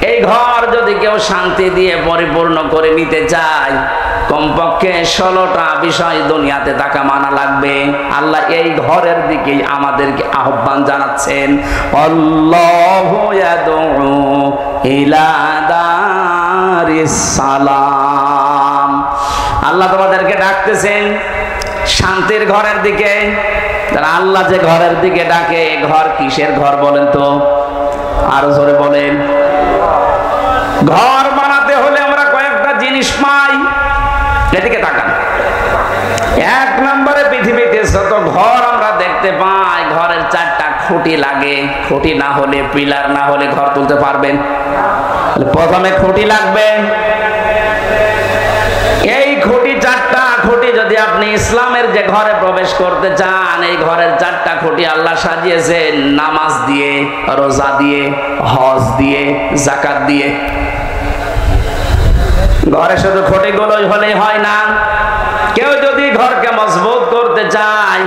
এই ঘর যদি কেউ শান্তি দিয়ে পরিপূর্ণ করে নিতে চায়, কমপক্ষে 16টা বিষয় দুনিয়াতে তাকে মানা লাগবে। আল্লাহ এই ঘরের দিকে আমাদেরকে আহ্বান জানাচ্ছেন, আল্লাহু ইয়াদউ ইলা দারিস সালাম। আল্লাহ তোমাদেরকে ডাকতেছেন শান্তির ঘরের দিকে। তারা আল্লাহ যে ঘরের দিকে ডাকে, ঘর কিসের ঘর বলেন তো? আরো জোরে বলেন। ঘর বানাতে হলে আমরা কয়েকটা জিনিস পাই, এদিকে তাকান। এক নম্বরে পৃথিবীতে যত ঘর আমরা দেখতে পাই, ঘরের 4টা খুঁটি লাগে। খুঁটি না হলে, পিলার না হলে ঘর তুলতে পারবেন? প্রথমে খুঁটি লাগবে। এই খুঁটি 4টা খুঁটি যদি আপনি ইসলামের যে ঘরে প্রবেশ করতে চান, এই ঘরের 4টা খুঁটি আল্লাহ সাজিয়েছেন নামাজ দিয়ে, রোজা দিয়ে, হজ দিয়ে, যাকাত দিয়ে। ঘরে শুধু খুঁটিগুলোই হলেই হয় না, কেউ যদি ঘরকে মজবুত করতে চায়,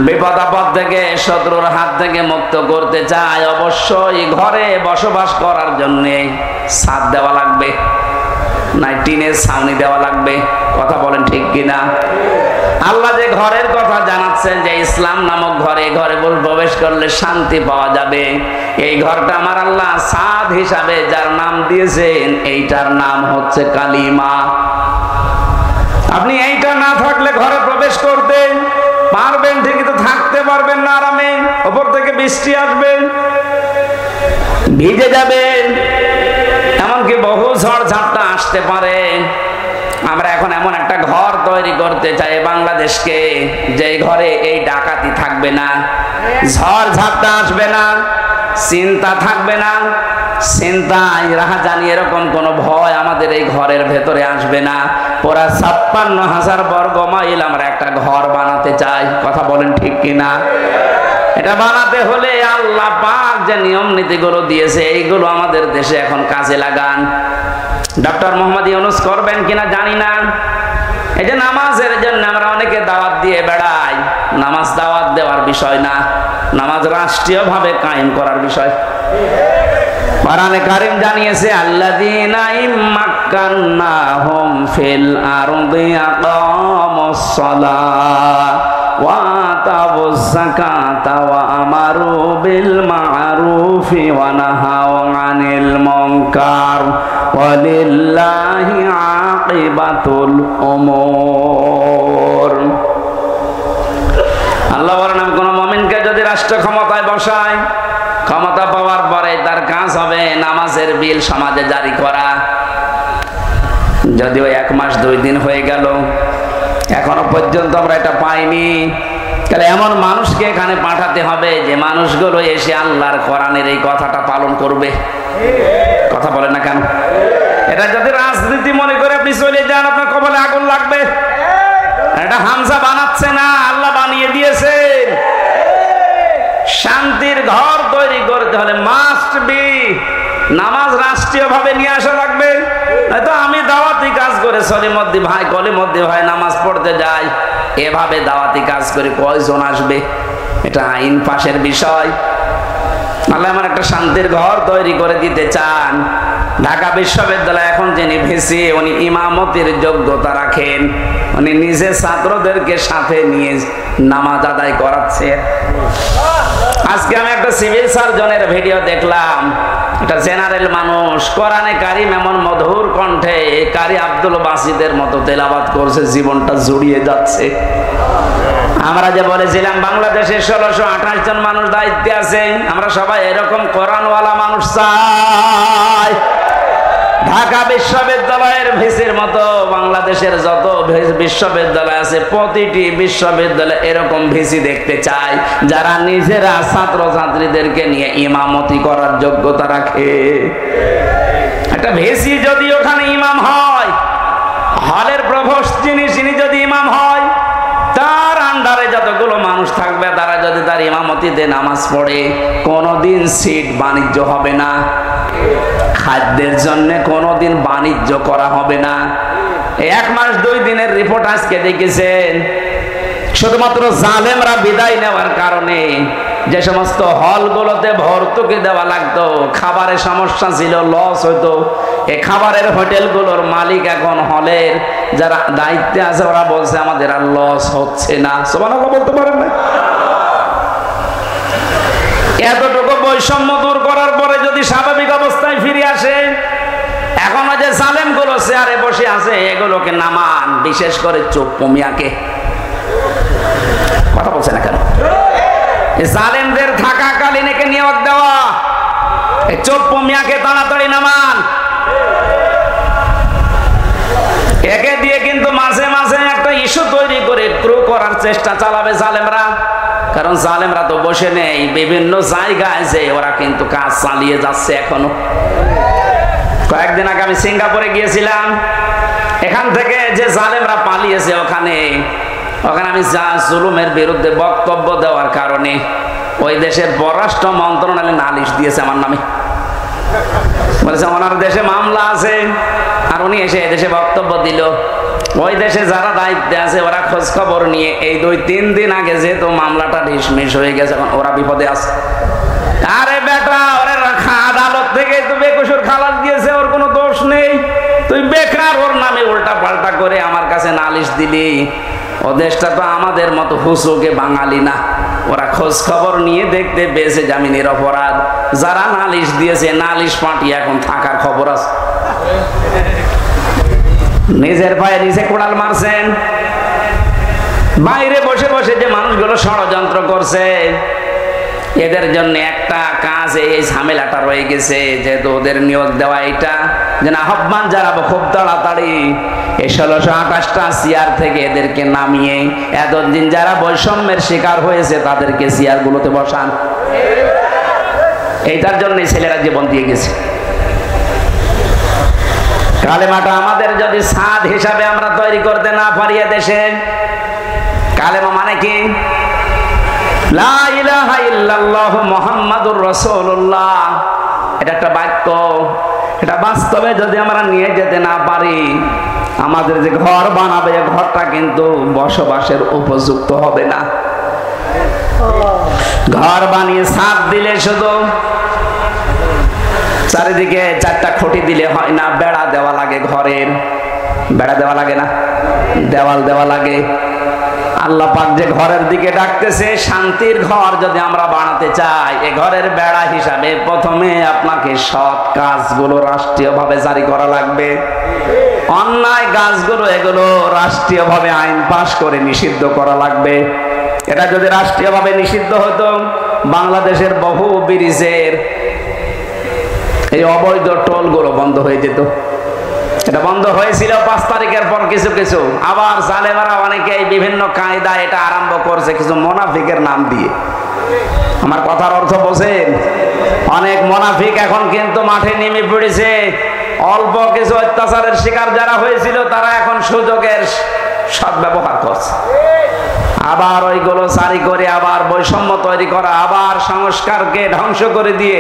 বিপদ আপদ থেকে শত্রুর হাত থেকে মুক্ত করতে চায়, অবশ্যই ঘরে বসবাস করার জন্য ছাদ দেওয়া লাগবে, না টিনের ছাউনি দেওয়া লাগবে। কথা বলেন ঠিক কিনা? আল্লাহ যে ঘরের কথা জানাচ্ছেন যে ইসলাম নামক ঘরে, ঘরে প্রবেশ করলে শান্তি পাওয়া যাবে। এই ঘরটা আমার আল্লাহ ছাদ হিসাবে যার নাম দিয়েছেন, এইটার নাম হচ্ছে কালিমা। আপনি এইটা না থাকলে ঘরে প্রবেশ করতে পারবেন ঠিকই, তো থাকতে পারবেন না আরামে। ওপর থেকে বৃষ্টি আসবে, ভিজে যাবেন, এমনকি বহু ঝড় ঝাপটা আসতে পারে। আমরা এখন এমন একটা ঘর তৈরি করতে চাই বাংলাদেশকে, যে ঘরে এই ডাকাতি থাকবে না, ঝড় ঝাপটা আসবে না, চিন্তা থাকবে না, চিন্তায় রাহাজানি এরকম কোনো ভয় আমাদের এই ঘরের ভেতরে আসবে না। পুরা 56,000 বর্গ মাইল আমরা একটা ঘর বানাতে চাই। কথা বলেন ঠিক কিনা? এটা বানাতে হলে আল্লাহ পাক যে নিয়ম নীতিগুলো দিয়েছে, এইগুলো আমাদের দেশে এখন কাজে লাগান। ডক্টর মোহাম্মদ ইউনূস করবেন কিনা জানি না। এই যে নামাজের জন্য আমরা অনেকে দাওয়াত দিয়ে বেড়াই, নামাজ দাওয়াত দেওয়ার বিষয় না, নামাজ রাষ্ট্রীয়ভাবে কায়েম করার বিষয়। কোরআনে কারীম জানিয়েছে, আল্লাযীনা ইম্মাক্কান্নাহুম ফিল আরদি আকামুস সালাহ ওয়া আতাউয যাকাতা ওয়া আমারু বিল মা'রুফি ওয়া নাহাউ আনিল মুনকার ওয়ালিল্লাহি আকিবাতুল উমুর। আল্লাহ বলেন, কোন মুমিনকে যদি রাষ্ট্র ক্ষমতায় বসায়, ক্ষমতা পাওয়ার পরে তার কাজ হবে নামাজের বিল সমাজে জারি করা। যদিও 1 মাস 2 দিন হয়ে গেল, এখনো পর্যন্ত আমরা এটা পাইনি। তাহলে এমন মানুষকে এখানে পাঠাতে হবে যে মানুষগুলো এসে আল্লাহর কোরআনের এই কথাটা পালন করবে। কথা বলেন না কেন? এটা যদি রাজনীতি মনে করে আপনি চলে যান, আপনার কপালে আগুন লাগবে। এটা হামজা বানাচ্ছে না, আল্লাহ বানিয়ে দিয়েছেন। শান্তির ঘর তৈরি করতে হলে মাস্ট বি নামাজ রাষ্ট্রীয়ভাবে নিয়ে আসা লাগবে। হয়তো আমি দাওয়াতি কাজ করে সলিমদ্দি ভাই, কলিমদ্দি ভাই নামাজ পড়তে যাই, এভাবে দাওয়াতি কাজ করে কয়জন আসবে? এটা আইন পাশের বিষয়। আল্লাহ আমার একটা শান্তির ঘর তৈরি করে দিতে চান। ঢাকা বিশ্ববিদ্যালয়ে এখন যিনি ভিসি, উনি ইমামতির যোগ্যতা রাখেন। উনি নিজে ছাত্রদেরকে সাথে নিয়ে নামাজ আদায় করাচ্ছে। আজকে আমি একটা সিভিল সার্জনের ভিডিও দেখলাম, এটা জেনারেল মানুষ, কোরআনে কারিম এমন মধুর কণ্ঠে কারি আব্দুল বাসিদের মতো তেলাওয়াত করছে, জীবনটা জুড়িয়ে যাচ্ছে। আমরা যে বলেছিলাম বাংলাদেশে 1628 জন মানুষ দায়িত্বে আছে, আমরা সবাই এরকম কোরআনওয়ালা মানুষ চাই। ঢাকা বিশ্ববিদ্যালয়ের ভিসির মতো বাংলাদেশের যত বিশ্ববিদ্যালয় আছে, প্রতিটি বিশ্ববিদ্যালয়ে এরকম ভিসি দেখতে চাই, যারা নিজেরা ছাত্র ছাত্রীদেরকে নিয়ে ইমামতি করার যোগ্যতা রাখে। একটা ভিসি যদি ওখানে ইমাম হয়, হলের প্রভোস্ট যিনি যদি ইমাম হয়, তার আন্ডারে যতগুলো মানুষ থাকবে তারা যদি তার ইমামতিতে নামাজ পড়ে, কোনোদিন সিট বাণিজ্য হবে না, খাদ্যের জন্য কোনোদিন বাণিজ্য করা হবে না। 1 মাস 2 দিনের রিপোর্ট আজকে দেখেছেন, শুধুমাত্র জালেমরা বিদায় নেওয়ার কারণে যে সমস্ত হলগুলোতে ভর্তুকি দেওয়া লাগতো, খাবারের সমস্যা ছিল, লস হইতো, এই খাবারের হোটেলগুলোর মালিক এখন হলের যারা দায়িত্বে আছে ওরা বলছে আমাদের আর লস হচ্ছে না। সুবহানাল্লাহ বলতে পারেন না? এতটুকু বৈষম্য দূর করার পরে যদি স্বাভাবিক অবস্থায় ফিরে আসে, এখনো যে জালেমগুলো চেয়ারে বসে আছে এগুলোকে নামান, বিশেষ করে চোপ্পু মিয়াকে। কথা বলছে না কেন? জালেমদের থাকাকালীন একে নিয়োগ দেওয়া, এই চোপ্পু মিয়াকে তাড়াতাড়ি নামান। একে দিয়ে কিন্তু মাঝে মাঝে একটা ইস্যু তৈরি করে ক্রু করার চেষ্টা চালাবে জালেমরা, কারণ জালেমরা তো বসে নেই, বিভিন্ন জায়গায় যে ওরা কিন্তু কাজ চালিয়ে যাচ্ছে এখনো। কয়েকদিন আগে আমি সিঙ্গাপুরে গিয়েছিলাম, এখান থেকে যে জালেমরা পালিয়েছে ওখানে আমি জুলুমের বিরুদ্ধে বক্তব্য দেওয়ার কারণে ওই দেশের পররাষ্ট্র মন্ত্রণালয় নালিশ দিয়েছে আমার নামে, বলেছে ওনার দেশে মামলা আছে, আর উনি এসে এদেশে বক্তব্য দিল। ওই দেশে যারা দায়িত্বে আছে ওরা খোঁজ খবর নিয়ে এই 2-3 দিন আগে যেহেতু মামলাটা ডিসমিস হয়ে গেছে, এখন ওরা বিপদে আছে। আরে বেটা, ওরা আদালত থেকে তো বেকসুর খালাস দিয়েছে, ওর কোনো দোষ নেই, তুই বেকার ওর নামে উল্টা পাল্টা করে আমার কাছে নালিশ দিলি। ও দেশটা তো আমাদের মতো হুসুকে বাঙালি না, ওরা খোঁজ খবর নিয়ে দেখতে পেয়েছে জামিন নিরপরাধ। যারা নালিশ দিয়েছে নালিশ পাঠিয়ে এখন থাকার খবর আছে। নিজের পায়ে নিচে কোড়াল মারছেন, বাইরে বসে বসে যে মানুষগুলো ষড়যন্ত্র করছে এদের জন্য একটা কাজ, এই ঝামেলাটা রয়ে গেছে, যেহেতু ওদের নিয়োগ দেওয়া, এটা যেন আহ্বান জানাবো খুব তাড়াতাড়ি এই 1628টা চেয়ার থেকে এদেরকে নামিয়ে এতদিন যারা বৈষম্যের শিকার হয়েছে তাদেরকে চেয়ারগুলোতে বসান। এইটার জন্য ছেলেরা জীবন দিয়ে গেছে। কালেমাটা আমাদের যদি সাদ হিসাবে আমরা তৈরি করতে না পারি দেশে, কালেমা মানে কি? লা ইলাহা ইল্লাল্লাহ মুহাম্মাদুর রাসূলুল্লাহ, এটা একটা বাক্য, এটা বাস্তবে যদি আমরা নিয়ে যেতে না পারি, আমাদের যে ঘর বানাবে ঘরটা কিন্তু বসবাসের উপযুক্ত হবে না। ঘর বানিয়ে ছাদ দিলে শুধু চারিদিকে 4টা খুঁটি দিলে হয় না, বেড়া দেওয়া লাগে, ঘরের বেড়া দেওয়া লাগে না, দেওয়াল দেওয়া লাগে। আল্লাহ পাক যে ঘরের দিকে ডাকতেছে, শান্তির ঘর যদি আমরা বানাতে চাই, এ ঘরের বেড়া হিসাবে প্রথমে আপনাকে সৎ কাজগুলো রাষ্ট্রীয়ভাবে জারি করা লাগবে। অন্যায় কাজগুলো এগুলো রাষ্ট্রীয়ভাবে আইন পাশ করে নিষিদ্ধ করা লাগবে। এটা যদি রাষ্ট্রীয়ভাবে নিষিদ্ধ হতো, বাংলাদেশের বহু ব্রিজের এই অবৈধ টোলগুলো বন্ধ হয়ে যেত। এটা বন্ধ হয়েছিল 5 তারিখের পর কিছু কিছু, আবার জালেমারা অনেকে বিভিন্ন কায়দা এটা আরম্ভ করছে কিছু মুনাফিকের নাম দিয়ে। আমার কথার অর্থ বোঝেন? অনেক মুনাফিক এখন কিন্তু মাঠে নেমে পড়েছে। অল্প কিছু অত্যাচারের শিকার যারা হয়েছিল তারা এখন সুযোগের সদ্ব্যবহার করছে, আবার ওইগুলো জারি করে আবার বৈষম্য তৈরি করা, আবার সংস্কারকে ধ্বংস করে দিয়ে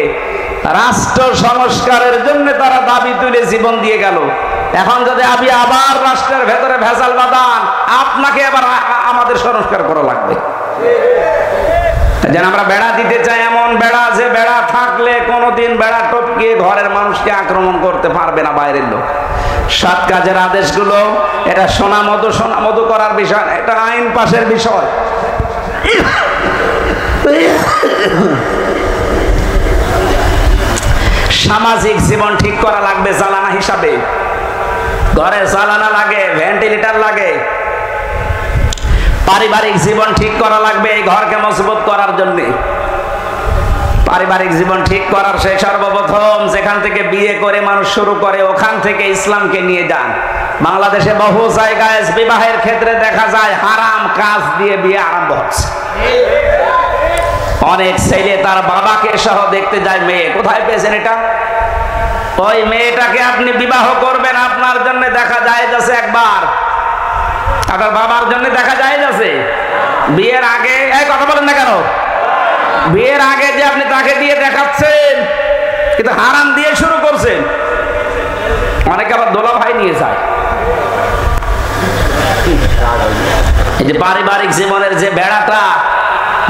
রাষ্ট্র সংস্কারের জন্য তারা দাবি তুলে জীবন দিয়ে গেল। এখন যদি আপনি আবার রাষ্ট্রের ভেতরে ভেজাল বাঁধান, আপনাকে আবার আমাদের সংস্কার করা লাগবে। যেন আমরা বেড়া দিতে চাই, এমন বেড়া যে বেড়া থাক থাকলে কোনোদিন বেড়া টপকে ঘরের মানুষকে আক্রমণ করতে পারবে না বাইরের লোক। সৎ কাজের আদেশগুলো এটা সোনা মধু করার বিষয়, এটা আইন পাশের বিষয়। সামাজিক জীবন ঠিক করা লাগবে জ্বালানা হিসাবে। ঘরে জ্বালানা লাগে, ভেন্টিলেটর লাগে। পারিবারিক জীবন ঠিক করা লাগবে এই ঘরকে মজবুত করার জন্য। পারিবারিক জীবন ঠিক করার সেই সর্বপ্রথম যেখান থেকে বিয়ে করে মানুষ শুরু করে ওখান থেকে ইসলামকে নিয়ে যান। বাংলাদেশে বহু জায়গায় বিবাহের ক্ষেত্রে দেখা যায় হারাম কাজ দিয়ে বিয়ে আরম্ভ হচ্ছে। অনেক ছেলে তার বাবাকে সহ দেখতে যায় মেয়ে। কোথায় পেয়েছেন এটা? ওই মেয়েটাকে আপনি বিবাহ করবেন, আপনার জন্য দেখা যায় যাচ্ছে একবার, আপনার বাবার জন্য দেখা যায় যাচ্ছে বিয়ের আগে। এই কথা বলেন না কেন? বিয়ের আগে যে আপনি তাকে দিয়ে দেখাচ্ছেন, কিন্তু হারাম দিয়ে শুরু করছেন। অনেকে আবার দোলা ভাই নিয়ে যায়। এই যে পারিবারিক জীবনের যে বেড়াটা,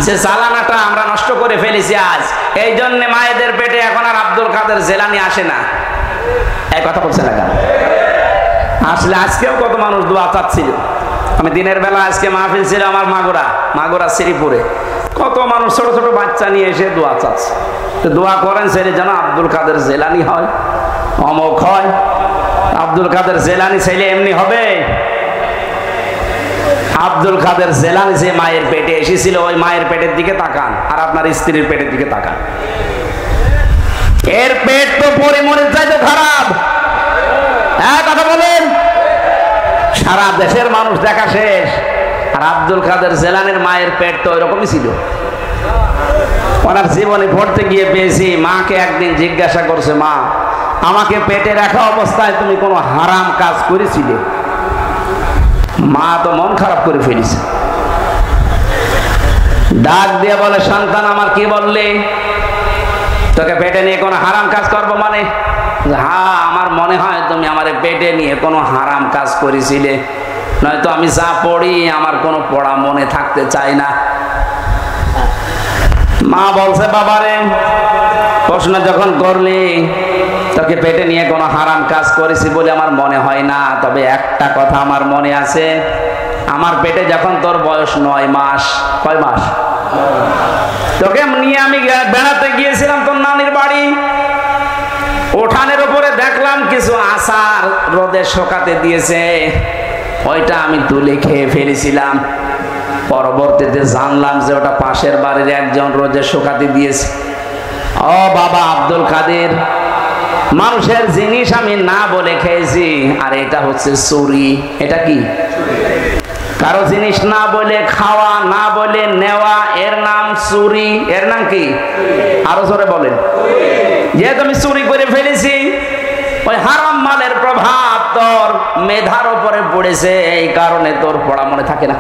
যে চালানাটা আমরা নষ্ট করে ফেলেছি আজ। এই জন্য মায়েদের পেটে এখন আর আব্দুল কাদের জেলানি আসে না। এই কথা বলছে না কেন? আসলে আজকেও কত মানুষ দোয়া চাচ্ছিল। আমি দিনের বেলা আজকে মাহফিল ছিল আমার মাগুরা শ্রীপুরে। কত মানুষ ছোট ছোট বাচ্চা নিয়ে এসে দোয়া চাচ্ছে। তো দোয়া করেন ছেলে যেন আব্দুল কাদের জেলানি হয়, অমক হয়। আব্দুল কাদের জেলানি ছেলে এমনি হবে? আব্দুল কাদের জেলানি যে মায়ের পেটে এসেছিল, ওই মায়ের পেটের দিকে তাকান আর আপনার স্ত্রীর পেটের দিকে তাকান। এর পেট তো পরিমণের চাইতে খারাপ। হ্যাঁ কথা বলেন। সারা দেশের মানুষ দেখা শেষ। আর আব্দুল কাদের জেলানির মায়ের পেট তো ওইরকমই ছিল। ওনার জীবনে পড়তে গিয়ে পেয়েছি, মাকে একদিন জিজ্ঞাসা করছে, মা আমাকে পেটে রাখা অবস্থায় তুমি কোনো হারাম কাজ করেছিলে? মা তো মন খারাপ করে ফেলেছে। ডাক দিয়ে বলে, সন্তান আমার কি বললে? তোকে পেটে নিয়ে কোনো হারাম কাজ করবো মানে? হ্যাঁ, আমার মনে হয় তুমি আমার পেটে নিয়ে কোনো হারাম কাজ করেছিলে, নয়তো আমি যা পড়ি আমার কোনো পড়া মনে থাকতে চাই না। মা বলছে, বাবারে প্রশ্ন যখন করলি তোকে পেটে নিয়ে কোনো হারাম কাজ করেছি বলে আমার মনে হয় না, তবে একটা কথা আমার মনে আছে। আমার পেটে যখন তোর বয়স 9 মাস, কয় মাস? তোকে নিয়ে আমি বেড়াতে গিয়েছিলাম তোর নানির বাড়ি। উঠানের উপরে দেখলাম কিছু আচার রোদে শুকাতে দিয়েছে, ওইটা আমি তুলে খেয়ে ফেলেছিলাম। পরবর্তীতে জানলাম যে ওটা পাশের বাড়ির একজন রোদে শুকাতে দিয়েছে। ও বাবা আব্দুল কাদের, মানুষের জিনিস আমি না বলে খেয়েছি, আর এটা হচ্ছে চুরি। এটা কি? কারো জিনিস না বলে খাওয়া, না বলে নেওয়া, এর নাম চুরি। এর নাম কি? আরো জোরে বলেন। যেহেতু আমি চুরি করে ফেলেছি, ওই হারাম মালের প্রভাব তোর মেধার উপরে পড়েছে, এই কারণে তোর পড়া মনে থাকে না।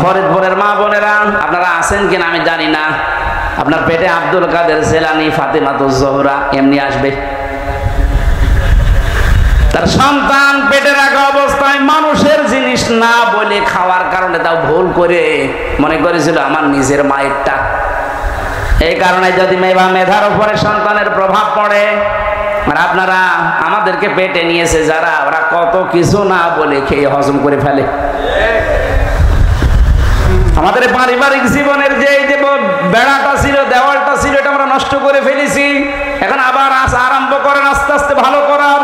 ফরিদপুরের মা বোনেরা, আপনারা আছেন কিনা আমি জানি না, আপনার পেটে আব্দুল কাদের জেলানি, ফাতেমাতুজ জোহরা এমনি আসবে। তার সন্তান পেটে রাখা অবস্থায় মানুষের জিনিস না বলে খাওয়ার কারণে তাও ভুল করে মনে করেছিল আমার নিজের মায়েরটা। এই কারণে যদি মেধার উপরে সন্তানের প্রভাব পড়ে, আর আপনারা আমাদেরকে পেটে নিয়েছে যারা, ওরা কত কিছু না বলে খেয়ে হজম করে ফেলে। আমাদের পারিবারিক জীবনের যে বেড়াটা ছিল, দেওয়ালটা ছিল, এটা আমরা নষ্ট করে ফেলেছি। এখন আবার আরম্ভ করেন আস্তে আস্তে ভালো করার।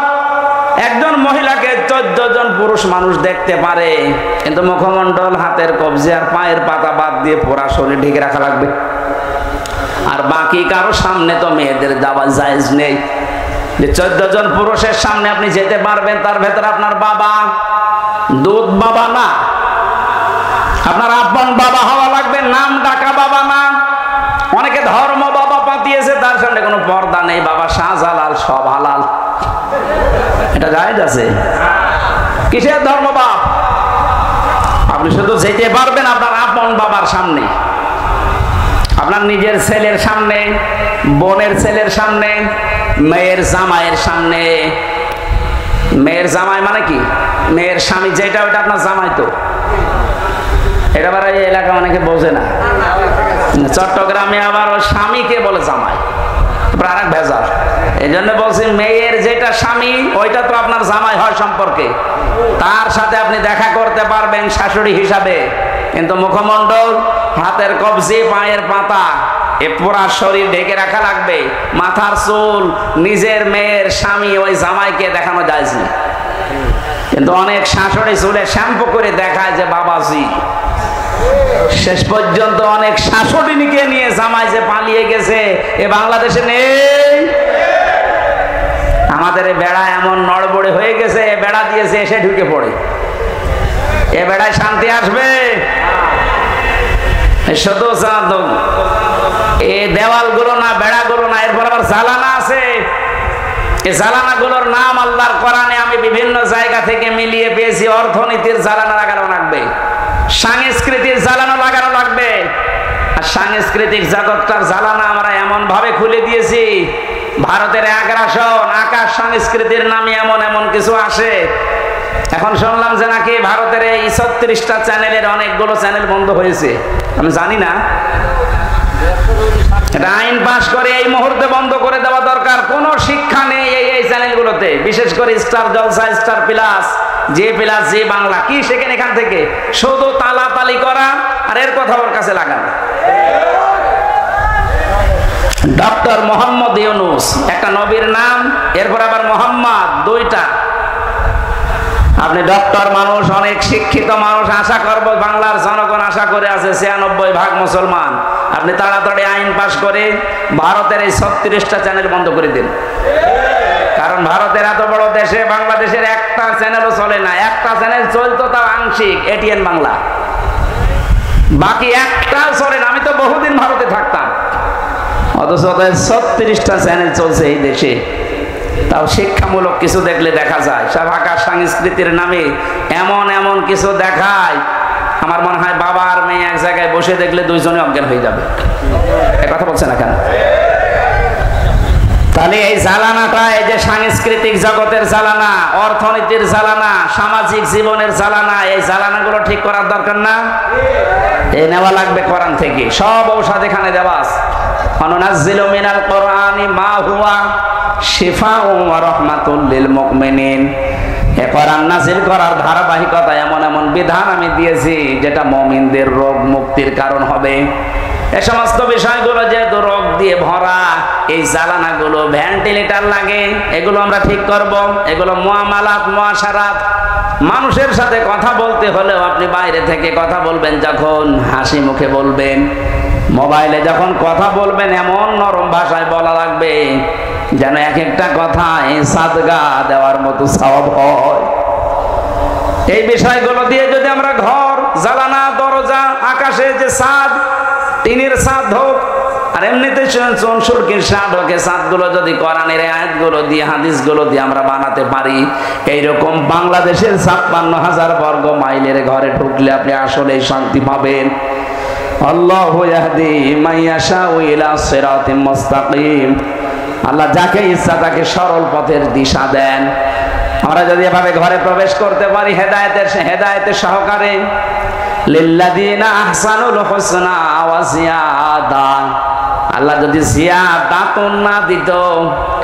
একজন মহিলাকে 14 জন পুরুষ মানুষ দেখতে পারে, কিন্তু মুখমণ্ডল, হাতের কবজি আর পায়ের পাতা বাদ দিয়ে পুরা শরীর ঢেকে রাখা লাগবে। আর বাকি কারো সামনে তো মেয়েদের যাওয়া জায়েজ নেই। যে 14 জন পুরুষের সামনে আপনি যেতে পারবেন, তার ভেতরে আপনার বাবা, দুধ বাবা না, আপনার আপন বাবা হওয়া লাগবে, নাম ডাকা বাবা না। অনেকে ধর্ম বাবা পাতিয়েছে, তার সামনে কোনো পর্দা নেই, বাবা শাহজালাল, সব হালাল। এটা জায়েজ আছে? কিসের ধর্ম বাপ? আপনি শুধু যেতে পারবেন আপনার আপন বাবার সামনে, আপনার নিজের ছেলের সামনে, বোনের ছেলের সামনে, মেয়ের জামাইয়ের সামনে। মেয়ের জামাই মানে কি? মেয়ের স্বামী যেটা, ওটা আপনার জামাই তো। এটা আবার এই এলাকা অনেকে বোঝে না। চট্টগ্রামে আবার ও স্বামীকে বলে জামাই, আর এক ভেজাল। এই জন্য বলছি মেয়ের যেটা স্বামী ওইটা তো আপনার জামাই হয় সম্পর্কে, তার সাথে আপনি দেখা করতে পারবেন শাশুড়ি হিসাবে, কিন্তু মুখমণ্ডল, হাতের কবজি, পায়ের পাতা, এ পুরা শরীর ঢেকে রাখা লাগবে। মাথার চুল নিজের মেয়ের স্বামী ওই জামাইকে দেখানো যায় না, কিন্তু অনেক শাশুড়ি চুলে শ্যাম্পু করে দেখায় যে বাবাজি। শেষ পর্যন্ত অনেক শাশুড়িকে নিয়ে জামাই যে পালিয়ে গেছে এ বাংলাদেশে নেই। আমাদের বেড়া এমন নড়বড়ে হয়ে গেছে, বেড়া দিয়েছে এসে ঢুকে পড়ে। এ বেড়ায় শান্তি আসবে? শুধু এই দেওয়ালগুলো না, বেড়াগুলো না, এরপর আবার জালানা আছে। এই জালানাগুলোর নাম আল্লাহর কোরআনে আমি বিভিন্ন জায়গা থেকে মিলিয়ে পেয়েছি। অর্থনীতির জালানা লাগানো লাগবে, সাংস্কৃতিক জালানো লাগানো লাগবে। আর সাংস্কৃতিক জগৎটার জালানা আমরা এমন ভাবে খুলে দিয়েছি, ভারতের আগ্রাসন, আকাশ সংস্কৃতির নামে এমন এমন কিছু আসে। এখন শুনলাম যে নাকি ভারতের এই 36টা চ্যানেলের অনেকগুলো চ্যানেল বন্ধ হয়েছে। আমি জানি না, এটা আইন পাশ করে এই মুহূর্তে বন্ধ করে দেওয়া দরকার। কোনো শিক্ষা নেই এই চ্যানেলগুলোতে, বিশেষ করে স্টার জলসা, স্টার প্লাস, যে প্লাস, যে বাংলা, কি সেখানে এখান থেকে শুধু তালাতালি করা আর এর কথা ওর কাছে লাগানো। ডক্টর মোহাম্মদ ইউনূস একটা নবীর নাম, এরপর আবার মোহাম্মদ, দুইটা। আপনি ডক্টর মানুষ, অনেক শিক্ষিত মানুষ, আশা করবো বাংলার জনগণ আশা করে আছে 96% মুসলমান। আপনি তাড়াতাড়ি আইন পাশ করে ভারতের এই 36টা চ্যানেল বন্ধ করে দিন। কারণ ভারতের এত বড় দেশে বাংলাদেশের একটা চ্যানেলও চলে না। একটা চ্যানেল চলতো তাও আংশিক, এটিএন বাংলা, বাকি একটাও চলে না। আমি তো বহুদিন ভারতে থাকতাম, অথচ 36টা চ্যানেল চলছে এই দেশে। তাও শিক্ষামূলক কিছু দেখলে দেখা যায়, সব আকাশ সংস্কৃতির নামে এমন এমন কিছু দেখায়, আমার মনে হয় বাবা আর মেয়ে এক জায়গায় বসে দেখলে দুইজনে অজ্ঞান হয়ে যাবে। এ কথা বলছে না কেন? তাহলে এই জ্বালানাটা, এই যে সাংস্কৃতিক জগতের জ্বালানা, অর্থনীতির জ্বালানা, সামাজিক জীবনের জ্বালানা, এই জ্বালানাগুলো ঠিক করার দরকার না? এই নেওয়া লাগবে কোরআন থেকে, সব ঔষধ এখানে দেওয়া আছে। অনুনাজ্জিলু মিনাল কোরআনি মা হুয়া শিফাউন ওয়া রাহমাতুল লিল মুমিনিন। এ কোরআন নাযিল করার ধারাবাহিকতা এমন এমন বিধান আমি দিয়েছি যেটা মুমিনদের রোগ মুক্তির কারণ হবে। এই সমস্ত বিষয়গুলো যেহেতু রোগ দিয়ে ভরা, এই জ্বালানাগুলো ভেন্টিলেটর লাগে, এগুলো আমরা ঠিক করব। এগুলো মুআমালাত, মুআশারাত, মানুষের সাথে কথা বলতে হলেও আপনি বাইরে থেকে কথা বলবেন যখন হাসি মুখে বলবেন। মোবাইলে যখন কথা বলবেন এমন নরম ভাষায় বলা লাগবে যেন এক একটা কথা সাদগা দেওয়ার মতো সওয়াব হয়। এই বিষয়গুলো দিয়ে যদি আমরা ঘর, জালানা, দরজা, আকাশে যে ছাদ, টিনের ছাদ হোক, আর এমনিতে চুনসুরকির ছাদ হোক, ছাদগুলো যদি কোরআনের আয়াতগুলো দিয়ে, হাদিসগুলো দিয়ে আমরা বানাতে পারি, এইরকম বাংলাদেশের 56,000 বর্গ মাইলের ঘরে ঢুকলে আপনি আসলেই শান্তি পাবেন। আল্লাহু ইয়াহদি মান ইয়াশাউ ইলা সিরাতিম মুস্তাকিম। আল্লাহ যাকে ইচ্ছা তাকে সরল পথের দিশা দেন। আমরা যদি এভাবে ঘরে প্রবেশ করতে পারি হেদায়েতের সহকারে, লিল্লাযিনা আহসানুল হুসনা ওয়া জিয়াদা, আল্লাহ যদি জিয়াদাতুন না দিত,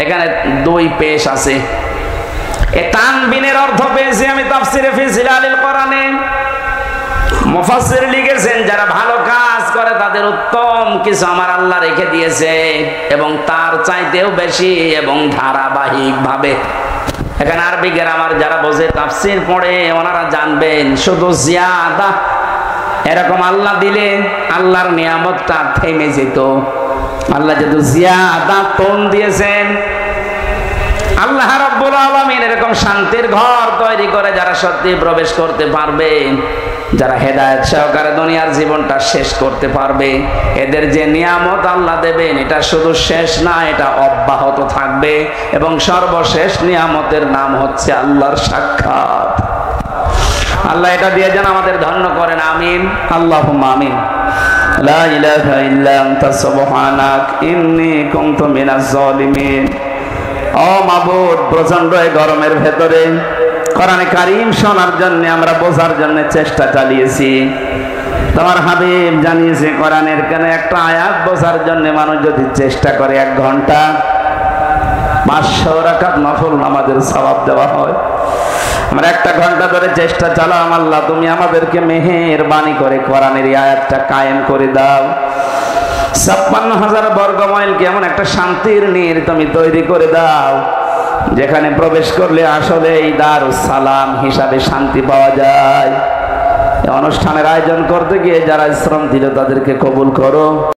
এখানে দুই পেশ আছে। এই তানবিনের অর্থ পেয়েছি আমি তাফসিরে ফি জিলালিল কোরআনে। মুফাসসির লিখেছেন যারা ভালো কাজ করে তাদের উত্তম কিছু আমার আল্লাহ রেখে দিয়েছে, এবং তার চাইতেও বেশি এবং ধারাবাহিক ভাবে। এখানে আরবি গ্রামার যারা বোঝে, তাফসির পড়ে, ওনারা জানবেন শুধু জিয়াদা এরকম আল্লাহ দিলে আল্লাহর নিয়ামতটা থেমে যেত। আল্লাহ যেহেতু জিয়াদা তোন দিয়েছেন, আল্লাহ রাব্বুল আলামিন এরকম শান্তির ঘর তৈরি করে যারা সত্যি প্রবেশ করতে পারবে, যারা হেদায়েত সহকারে দুনিয়ার জীবনটা শেষ করতে পারবে, এদের যে নিয়ামত আল্লাহ দেবেন এটা শুধু শেষ না, এটা অব্যাহত থাকবে। এবং সর্বশেষ নিয়ামতের নাম হচ্ছে আল্লাহর সাক্ষাৎ। আল্লাহ এটা দিয়ে যেন আমাদের ধন্য করেন, আমিন, আল্লাহুম্মা আমিন। লা ইলাহা ইল্লা আনতা সুবহানাক ইন্নী কুনতু মিনাজ জালিমিন। ও মাবুদ, প্রচন্ড এই গরমের ভেতরে কোরআনে কারীম শোনার জন্য আমরা বোঝার জন্য চেষ্টা চালিয়েছি, তোমার হাবিব জানিয়েছে কোরআনের কেন একটা আয়াত বোঝার জন্য মানুষ যদি চেষ্টা করে 1 ঘন্টা 500 রাকাত নফল নামাজের সওয়াব দেওয়া হয়। আমরা 1 ঘন্টা ধরে চেষ্টা চালাম, আল্লাহ তুমি আমাদেরকে মেহেরবানি করে কোরআনের এই আয়াতটা কায়েম করে দাও। 56,000 বর্গ মাইলকে এমন একটা শান্তির নীড় তুমি তৈরি করে দাও যেখানে প্রবেশ করলে আসলে এই দারুস সালাম হিসাবে শান্তি পাওয়া যায়। অনুষ্ঠানের আয়োজন করতে গিয়ে যারা শ্রম দিল তাদেরকে কবুল করো।